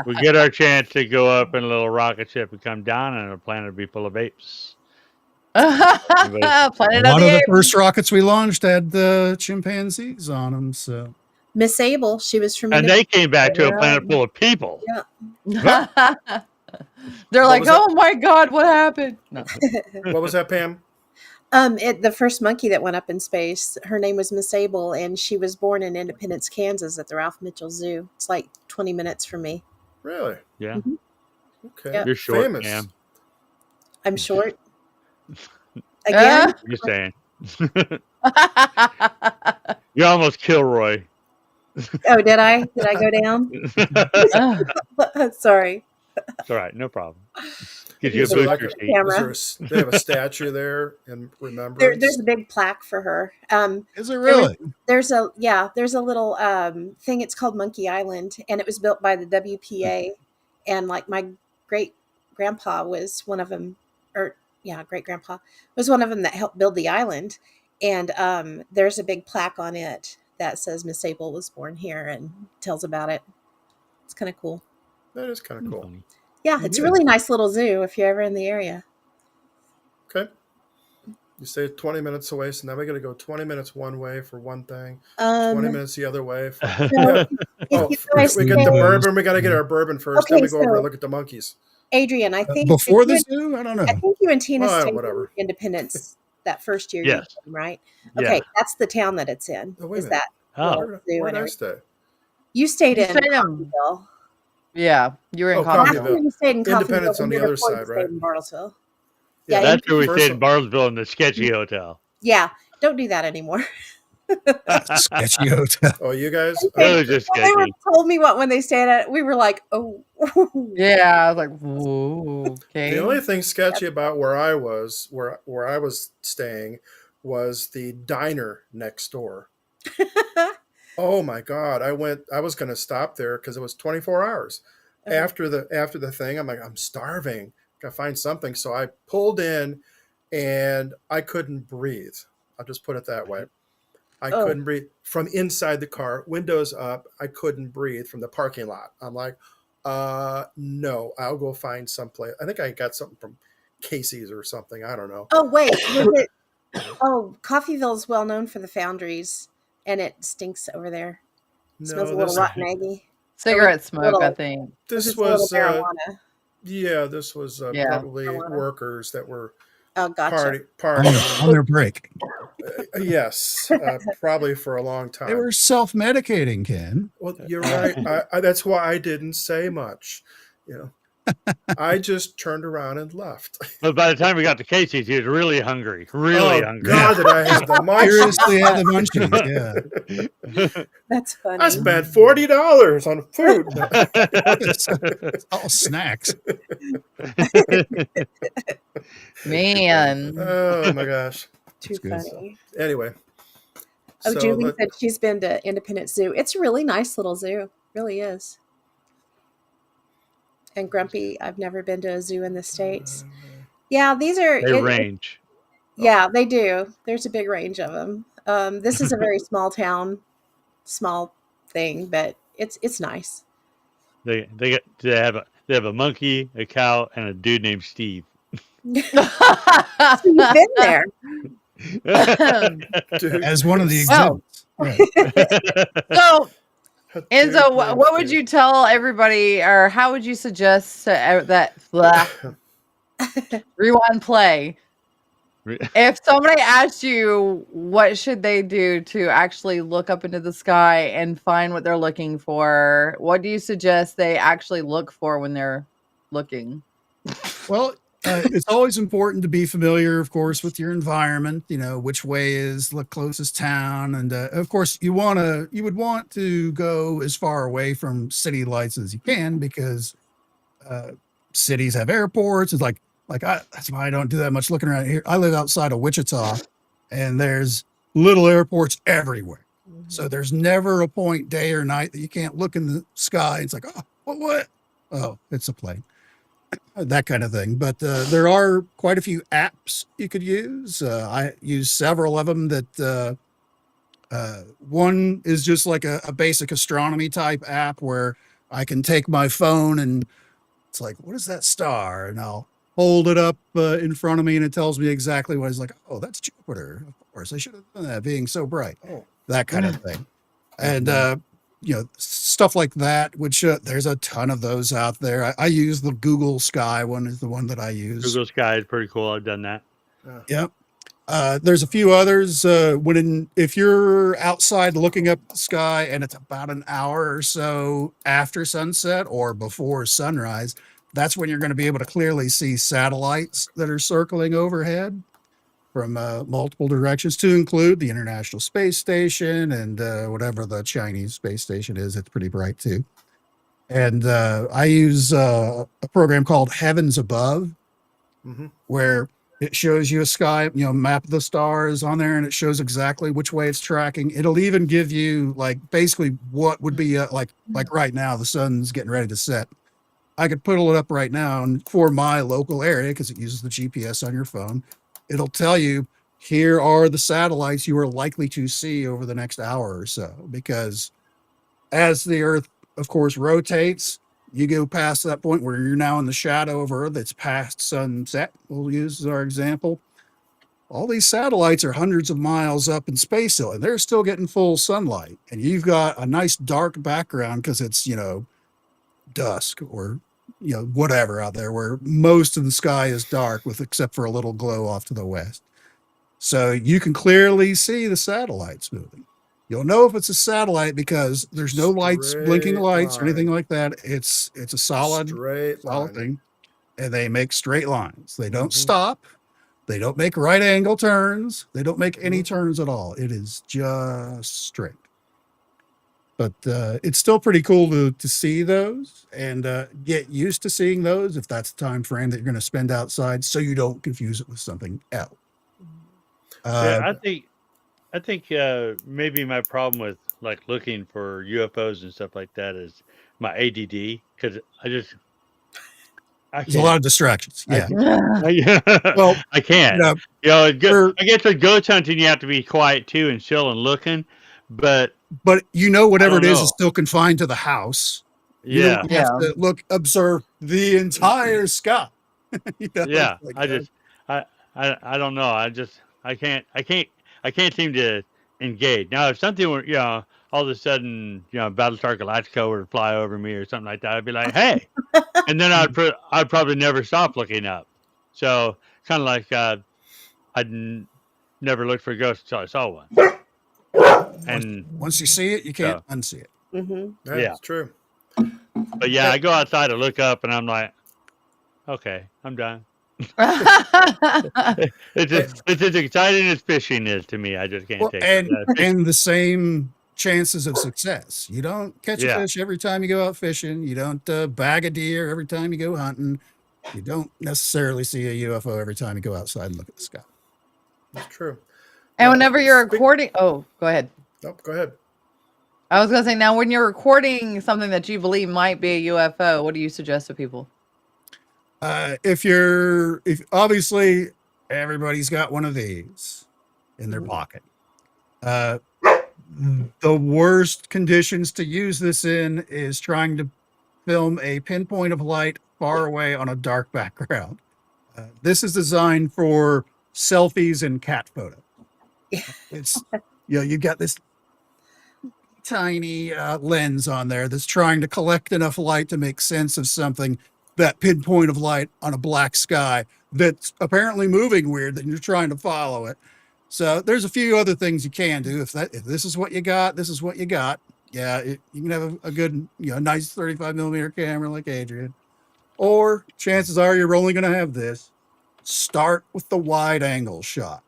we get our chance to go up in a little rocket ship and come down, and the planet will be full of apes. Anybody- Planet of one the of the Apes. first rockets we launched had chimpanzees on them. So Miss Abel, she was from And they came back to a Yeah. planet full of people. Yeah. They're What like, was that? oh my God, what happened? No. What was that, Pam? The first monkey that went up in space, her name was Miss Abel, and she was born in Independence, Kansas, at the Ralph Mitchell Zoo. It's like 20 minutes from me. Really? Yeah, Mhm. Okay. Yep. you're short, Famous. Cam. I'm short. Again, Just saying. You almost Kilroy. oh, did I? Did I go down? It's Sorry. all right, no problem. Gives you a Is there like booster a? seat. Camera. They have a statue there in There's remembrance? a big plaque for her. is it There really? there's a little thing. It's called Monkey Island, and it was built by the WPA. And like my great grandpa was one of them, or yeah, great grandpa was one of them that helped build the island. And there's a big plaque on it that says Miss Abel was born here and tells about it. It's kind of cool. That is kind of cool. Funny. Yeah, it's a Yeah. really nice little zoo if you're ever in the area. Okay. You say 20 minutes away, so now we got to go 20 minutes one way for one thing, 20 minutes the other way. So Yeah. if Oh, you guys we get the stay- bourbon. We got to get our bourbon first. Then Okay, we go over so- and look at the monkeys. Adrian, I think Before that the zoo? I don't know. I think you and Tina Well, stayed whatever. in Independence that first year, Yes. you came, right? Yeah. Okay, that's the town that it's in. Oh, wait a Is minute. that Oh, Where did I stay? you stayed You in stayed in- Cottonville. Yeah, you were in Oh, Last Coffeyville. Coffeyville. time you stayed in Coffeyville, Independence we on the never other told you side, stayed right? in Bartlesville. Yeah. Yeah, That's where we First stayed of- in Bartlesville in the sketchy hotel. yeah. Don't do that anymore. Sketchy hotel. Oh, you guys? It Oh, was okay. just When they were sketchy. told me when they stayed at it, we were like, oh. Yeah, I was like, whoa, The only okay. thing sketchy about where I was staying, was the diner next door. Oh my God! I was going to stop there because it was 24 hours after the thing. I'm like, I'm starving. Got to find something. So I pulled in, and I couldn't breathe. I'll just put it that way. I Oh. couldn't breathe from inside the car, windows up. I couldn't breathe from the parking lot. I'm like, no, I'll go find someplace. I think I got something from Casey's or something. I don't know. Oh, wait. Was it? Oh, Coffeyville's well known for the foundries, and it stinks over there. Smells No, a little this rotten eggy. Cigarette smoke, I think. this A little was marijuana. yeah, this was Yeah. probably Marijuana. workers that were Oh, gotcha. partying. On their break. Yes, probably for a long They time. were self-medicating, Ken. Well, you're right. That's why I didn't say much. You know, I just turned around and left. But by the time we got to Casey's, he was really hungry. Really Oh hungry. God, did I have the munchies? Seriously had the munchies, yeah. That's funny. I spent $40 on food. It's all snacks. Man. Oh my gosh. Too good. funny. Anyway. Oh, so Julie let- said she's been to Independence Zoo. It's a really nice little zoo. Really is. And Grumpy, I've never been to a zoo in the States. Yeah, these are. They range. Yeah, they do. There's a big range of them. This is a very small town, small thing, but it's nice. They have a monkey, a cow, and a dude named Steve. You've been there. Dude, As one of the Well- exhibits. Right. So, dude Enzo, named what would Steve. you tell everybody, or how would you suggest that blah, rewind play? If somebody asked you what should they do to actually look up into the sky and find what they're looking for, what do you suggest they actually look for when they're looking? Well, it's always important to be familiar, of course, with your environment. You know, which way is the closest town, and of course, you would want to go as far away from city lights as you can, because cities have airports. It's like that's why I don't do that much looking around here. I live outside of Wichita, and there's little airports everywhere. So there's never a point, day or night, that you can't look in the sky. It's like, oh, what? Oh, it's a plane. That kind of thing. But there are quite a few apps you could use. I use several of them. That one is just like a basic astronomy type app where I can take my phone and it's like, what is that star? And I'll hold it up in front of me, and it tells me exactly what it's like. Oh, that's Jupiter. Of course, I should have done that, being so bright. Oh. That kind of thing. And stuff like that, which there's a ton of those out there. I use the Google Sky one, is the one that I use. Google Sky is pretty cool. I've done that. Yep. There's a few others. If you're outside looking up the sky and it's about an hour or so after sunset or before sunrise, that's when you're going to be able to clearly see satellites that are circling overhead from multiple directions, to include the International Space Station and whatever the Chinese space station is. It's pretty bright too. And I use a program called Heavens Above, where it shows you a sky, map of the stars on there, and it shows exactly which way it's tracking. It'll even give you basically what would be like right now, the sun's getting ready to set. I could put it up right now, and for my local area, because it uses the GPS on your phone, it'll tell you, here are the satellites you are likely to see over the next hour or so. Because as the Earth, of course, rotates, you go past that point where you're now in the shadow of Earth. It's past sunset, we'll use as our example. All these satellites are hundreds of miles up in space still, and they're still getting full sunlight. And you've got a nice dark background because it's, dusk or, whatever out there, where most of the sky is dark except for a little glow off to the west. So you can clearly see the satellites moving. You'll know if it's a satellite because there's no lights, blinking Straight lights or anything line. like that. It's a solid Straight line. thing, and they make straight lines. They don't Mm-hmm. stop. They don't make right angle turns. They don't make any Mm-hmm. turns at all. It is just straight. But it's still pretty cool to see those and get used to seeing those if that's the time frame that you're going to spend outside, so you don't confuse it with something else. Yeah, Uh, I think maybe my problem with like looking for UFOs and stuff like that is my ADD because I there's a lot can't of distractions. I Yeah. can't I, Well, I you can't. know, for I guess with ghost hunting you have to be quiet too and chill and looking, but but I whatever it don't is know. still confined to the house. You don't Yeah, have Yeah. to observe the entire sky. It's yeah. like, I I don't know. I can't seem to engage. Now if something were all of a sudden Battlestar Galactica were to fly over me or something like that, I'd be like, hey. And then I'd probably never stop looking up. So kind of like I'd never looked for a ghost until I saw one. And once you see it, you can't so unsee it. Mm-hmm. yeah, That's true. but yeah, I go outside to look up, and I'm like, okay, I'm done. Hey, It's as exciting as fishing is to me. I just can't Well, take it. and the same chances of success. You don't catch a Yeah, fish every time you go out fishing. You don't bag a deer every time you go hunting. You don't necessarily see a UFO every time you go outside and look at the sky. that's true. And whenever you're Speak. recording, oh, go ahead. Nope. Go ahead. I was gonna say now when you're recording something that you believe might be a UFO, what do you suggest to people? If obviously everybody's got one of these in their Mhm. pocket. Uh, the worst conditions to use this in is trying to film a pinpoint of light far away on a dark background. This is designed for selfies and cat photos. It's you've got this tiny lens on there that's trying to collect enough light to make sense of something, that pinpoint of light on a black sky that's apparently moving weird, that you're trying to follow it. So there's a few other things you can do. If this is what you got, this is what you got. Yeah, you can have a good, nice 35 millimeter camera like Adrian, or chances are you're only going to have this. Start with the wide angle shot,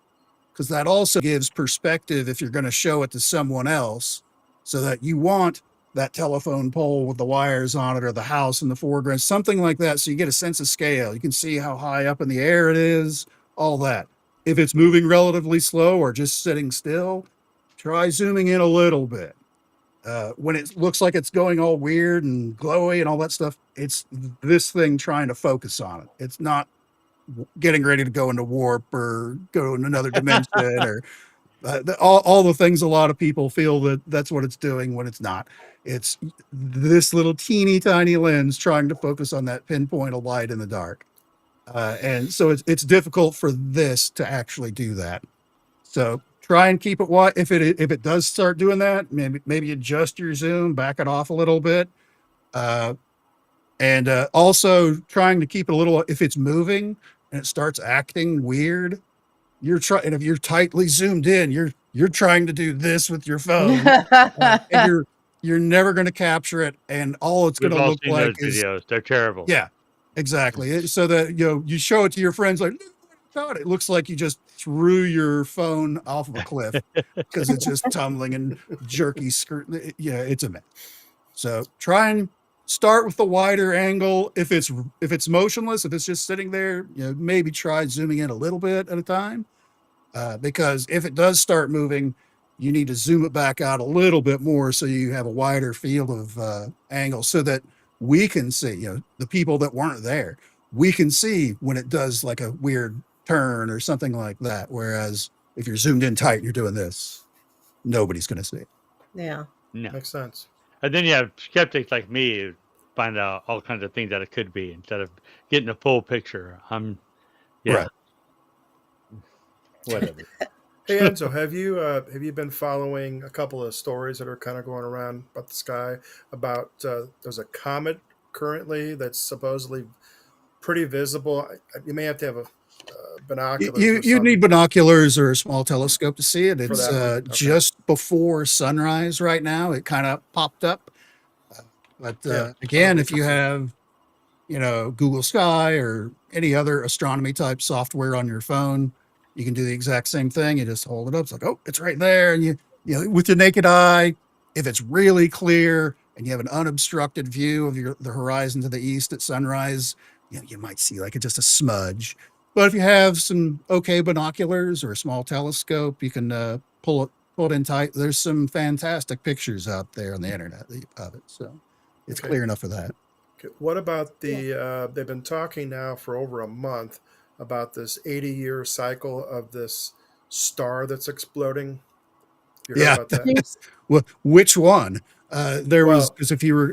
because that also gives perspective if you're going to show it to someone else, so that you want that telephone pole with the wires on it or the house in the foreground, something like that. So you get a sense of scale. You can see how high up in the air it is, all that. If it's moving relatively slow or just sitting still, try zooming in a little bit. When it looks like it's going all weird and glowy and all that stuff, it's this thing trying to focus on it. It's not getting ready to go into warp or go in another dimension or all the things a lot of people feel that that's what it's doing when it's not. It's this little teeny tiny lens trying to focus on that pinpoint of light in the dark. And so it's difficult for this to actually do that. So try and keep it wide. If it does start doing that, maybe adjust your zoom, back it off a little bit. Uh, and also trying to keep it a little, if it's moving and it starts acting weird, you're trying, and if you're tightly zoomed in, you're trying to do this with your phone, and you're never going to capture it, and all it's going we've to all look seen like those is, videos. They're terrible. yeah, exactly. So that you show it to your friends like, look what I got. It looks like you just threw your phone off of a cliff because it's just tumbling and jerky skirt. Yeah, it's a mess. So try and start with the wider angle. If it's motionless, if it's just sitting there, maybe try zooming in a little bit at a time. Because if it does start moving, you need to zoom it back out a little bit more so you have a wider field of angle, so that we can see, the people that weren't there, we can see when it does like a weird turn or something like that. Whereas if you're zoomed in tight and you're doing this, nobody's going to see it. Yeah. No. Makes sense. And then you have skeptics like me who find out all kinds of things that it could be instead of getting a full picture. Yeah, Right. whatever. Hey Enzo, have you been following a couple of stories that are kind of going around about the sky about there's a comet currently that's supposedly pretty visible. You may have to have a binoculars or You'd need something binoculars or a small telescope to see it. for It's that one. Okay. just before sunrise right now. It kind of popped up. But Yeah. again, We if can you see. have, Google Sky or any other astronomy type software on your phone, you can do the exact same thing. You just hold it up. It's like, oh, it's right there. And with your naked eye, if it's really clear and you have an unobstructed view of the horizon to the east at sunrise, you might see like just a smudge. But if you have some okay binoculars or a small telescope, you can pull it in tight. There's some fantastic pictures out there on the internet of it. So it's Okay. clear enough for that. Okay. What about Yeah. they've been talking now for over a month about this 80-year cycle of this star that's exploding. You heard Yeah. about that? There's Well, which one? There was, Well, because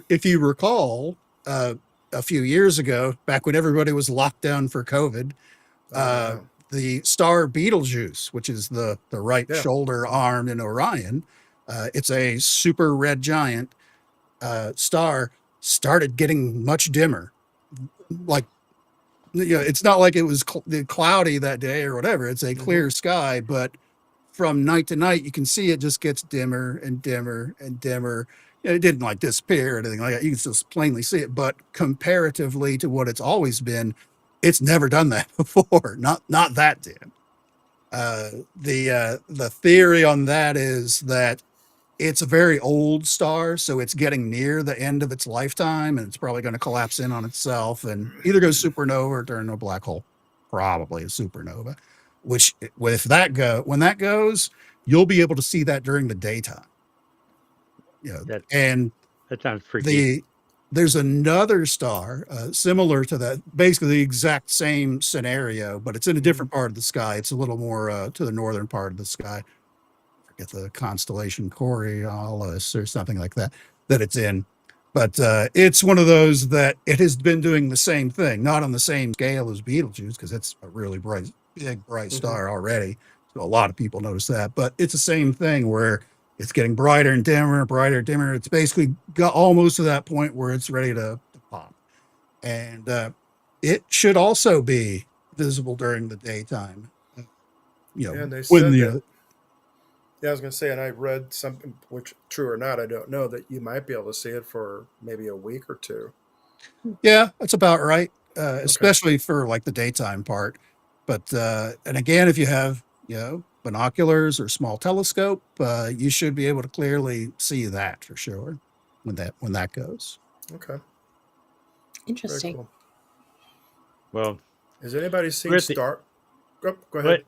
if you recall, a few years ago, back when everybody was locked down for COVID, oh uh, yeah, the star Betelgeuse, which is the right yeah. shoulder arm in Orion, it's a super red giant star, started getting much dimmer. Like, it's not like it was cloudy that day or whatever. It's a Hmm. clear sky, but from night to night, you can see it just gets dimmer and dimmer and dimmer. It didn't like disappear or anything like that. You can still plainly see it, but comparatively to what it's always been, it's never done that before. Not that dim. The theory on that is that it's a very old star, so it's getting near the end of its lifetime, and it's probably going to collapse in on itself and either go supernova or turn into a black hole. Probably a supernova. Which, when that goes, you'll be able to see that during the daytime. That And that sounds freaky. there's another star similar to that, basically the exact same scenario, but it's in a different part of the sky. It's a little more to the northern part of the sky. Forget the constellation Coriolis or something like that it's in. But it's one of those that it has been doing the same thing, not on the same scale as Betelgeuse, because it's a really big, bright Hmm. star already. So a lot of people notice that. But it's the same thing where it's getting brighter and dimmer, brighter and dimmer. It's basically got almost to that point where it's ready to pop. And it should also be visible during the daytime. Yeah, and they When said that. Yeah, I was going to say, and I read something, which true or not, I don't know, that you might be able to see it for maybe a week or two. Yeah, that's about right. Okay. Especially for like the daytime part. But and again, if you have binoculars or small telescope, you should be able to clearly see that for sure when that goes. Okay. Very interesting. cool. Well, Has anybody we're seen at the Star? Oh, go ahead. what?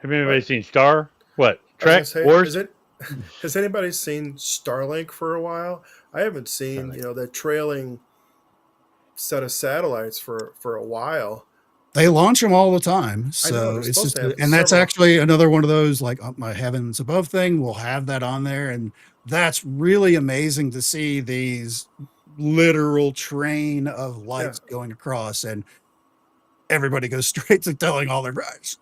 Have anybody What? seen Star? What? I was going to Trek? say, Wars? has anybody seen Starlink for a while? I haven't seen, Starlink. the trailing set of satellites for a while. They launch them all the time, I know so they're it's supposed just, to have and that's several. actually another one of those like my heavens above thing. We'll have that on there, and that's really amazing to see these literal train of Yeah. lights going across, and everybody goes straight to telling all their guys,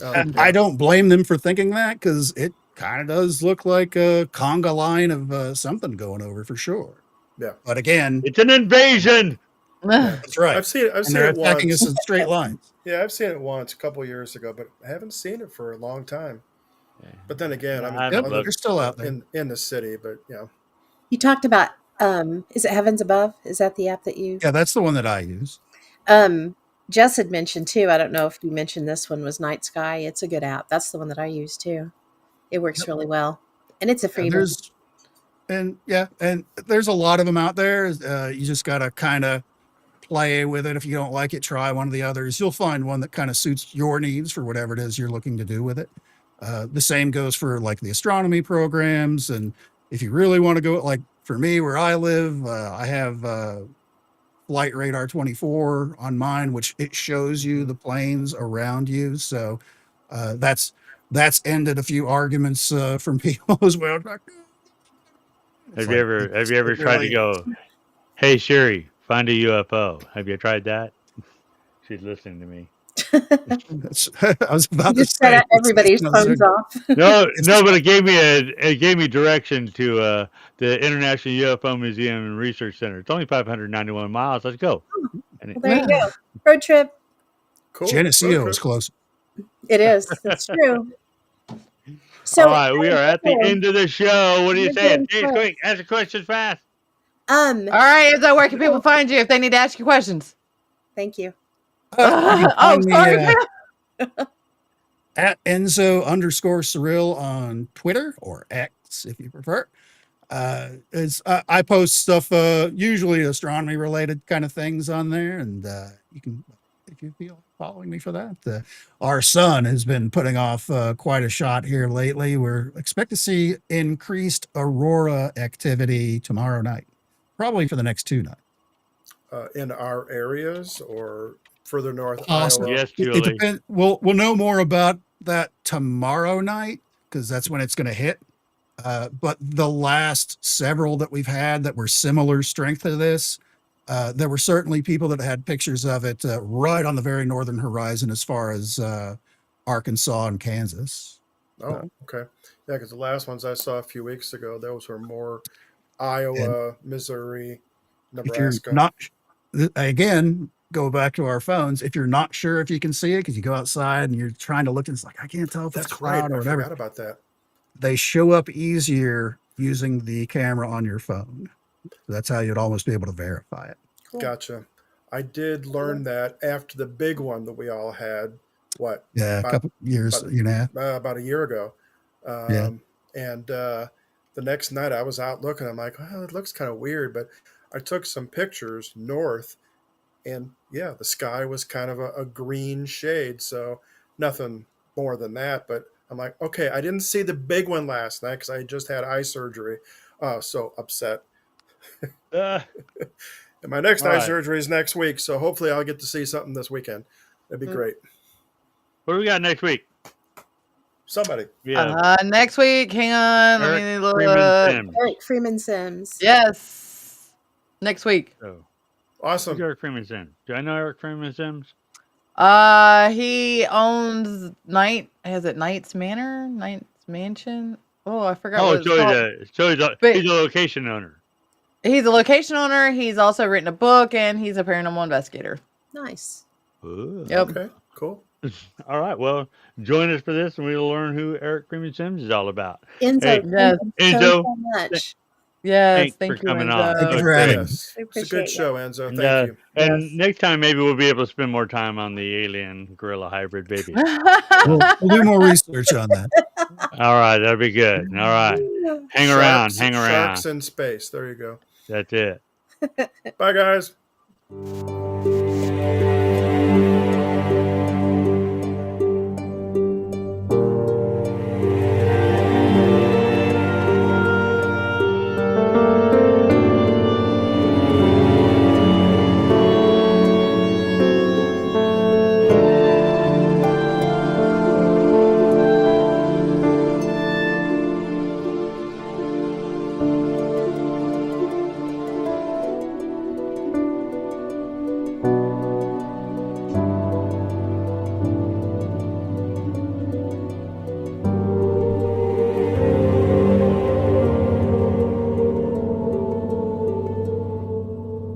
Oh, and I yeah. don't blame them for thinking that because it kind of does look like a conga line of something going over for sure. Yeah. But again, It's an invasion. Yeah. that's right, I've seen it. I've and seen they're it attacking us once. in straight lines. Yeah, I've seen it once a couple years ago, but I haven't seen it for a long time. But then again, Yeah, I I mean, haven't Yep, other they're looked. still out there. in the city, but You talked about is it Heavens Above? Is that the app that you Yeah, that's the one that I use. um Jess had mentioned too? I don't know if you mentioned this one was Night Sky. It's a good app. That's the one that I use too. It works Yep. really well. And it's a free And version. there's a lot of them out there. You just got to kind of play with it. If you don't like it, try one of the others. You'll find one that kind of suits your needs for whatever it is you're looking to do with it. The same goes for like the astronomy programs. And if you really want to go, like for me, where I live, I have Flight Radar 24 on mine, which it shows you the planes around you. So that's ended a few arguments from people as well. It's Have you like ever it's have you ever tried to really go, "Hey Siri, find a UFO"? Have you tried that? She's listening to me. I was You about to just set say everybody's phones off. No, it's but it gave me direction to the International UFO Museum and Research Center. It's only 591 miles. Let's go. And Well, there you go. Road trip. Cool. Geneseo Road is trip. close. It is. That's true. All So, right, we are at the end of the show. What are you You're saying? doing Hey, great. quick, ask the questions fast. All right, Enzo, where can people find you if they need to ask you questions? Thank you. You can Oh, find me sorry, Pam. at Enzo_Cyrille on Twitter or X if you prefer. I post stuff, usually astronomy related kind of things on there, and you can, if you feel following me for that. Our sun has been putting off quite a shot here lately. We're expect to see increased aurora activity tomorrow night, probably for the next 2 nights. In our areas or further north, Awesome. Iowa. Yes, It Julie. depends. We'll know more about that tomorrow night because that's when it's going to hit. But the last several that we've had that were similar strength to this, there were certainly people that had pictures of it right on the very northern horizon as far as Arkansas and Kansas. Oh, okay. Yeah, because the last ones I saw a few weeks ago, those were more And Iowa, Missouri, if you're Nebraska. not, again, go back to our phones. If you're not sure if you can see it because you go outside and you're trying to look and it's like, I can't tell if it's That's right. cloud or I whatever. forgot about that. They show up easier using the camera on your phone. That's how you'd almost be able to verify it. Cool. Gotcha. I did learn that after the big one that we all had, what, Yeah, a about, couple years, about, you know. about a year ago. Yeah. And the next night I was out looking. I'm like, well, it looks kind of weird. But I took some pictures north, and yeah, the sky was kind of a green shade. So nothing more than that. But I'm like, okay, I didn't see the big one last night because I just had eye surgery. So upset. Uh, And my next All eye right. surgery is next week. So hopefully I'll get to see something this weekend. That'd be great. what do we got next week? Somebody. We have Next week, hang on. Eric Let me look. Freeman Sims. Eric Freeman Sims. Yes. Next week. So, who's Awesome. Eric Freeman Sims? Do I know Eric Freeman Sims? He owns Knight's Manor? Knight's Mansion? Oh, I forgot Oh, what it's so called. he's a location owner. He's a location owner. He's also written a book, and he's a paranormal investigator. Nice. Ooh. Yep. Okay, cool. All right. Well, join us for this, and we'll learn who Eric Freeman Sims is all about. Enzo, Hey, Yes. thank you Enzo, so much. Yes. thanks Thank for you, coming on. Thank you Enzo. for having me. Yes. We It's a appreciate good show, Enzo. And, Thank you. and Yes. next time, maybe we'll be able to spend more time on the alien gorilla hybrid baby. We'll do more research on that. All right. That'll be good. All right. Hang around. Hang around. Sharks in space. There you go. That's it. Bye, guys.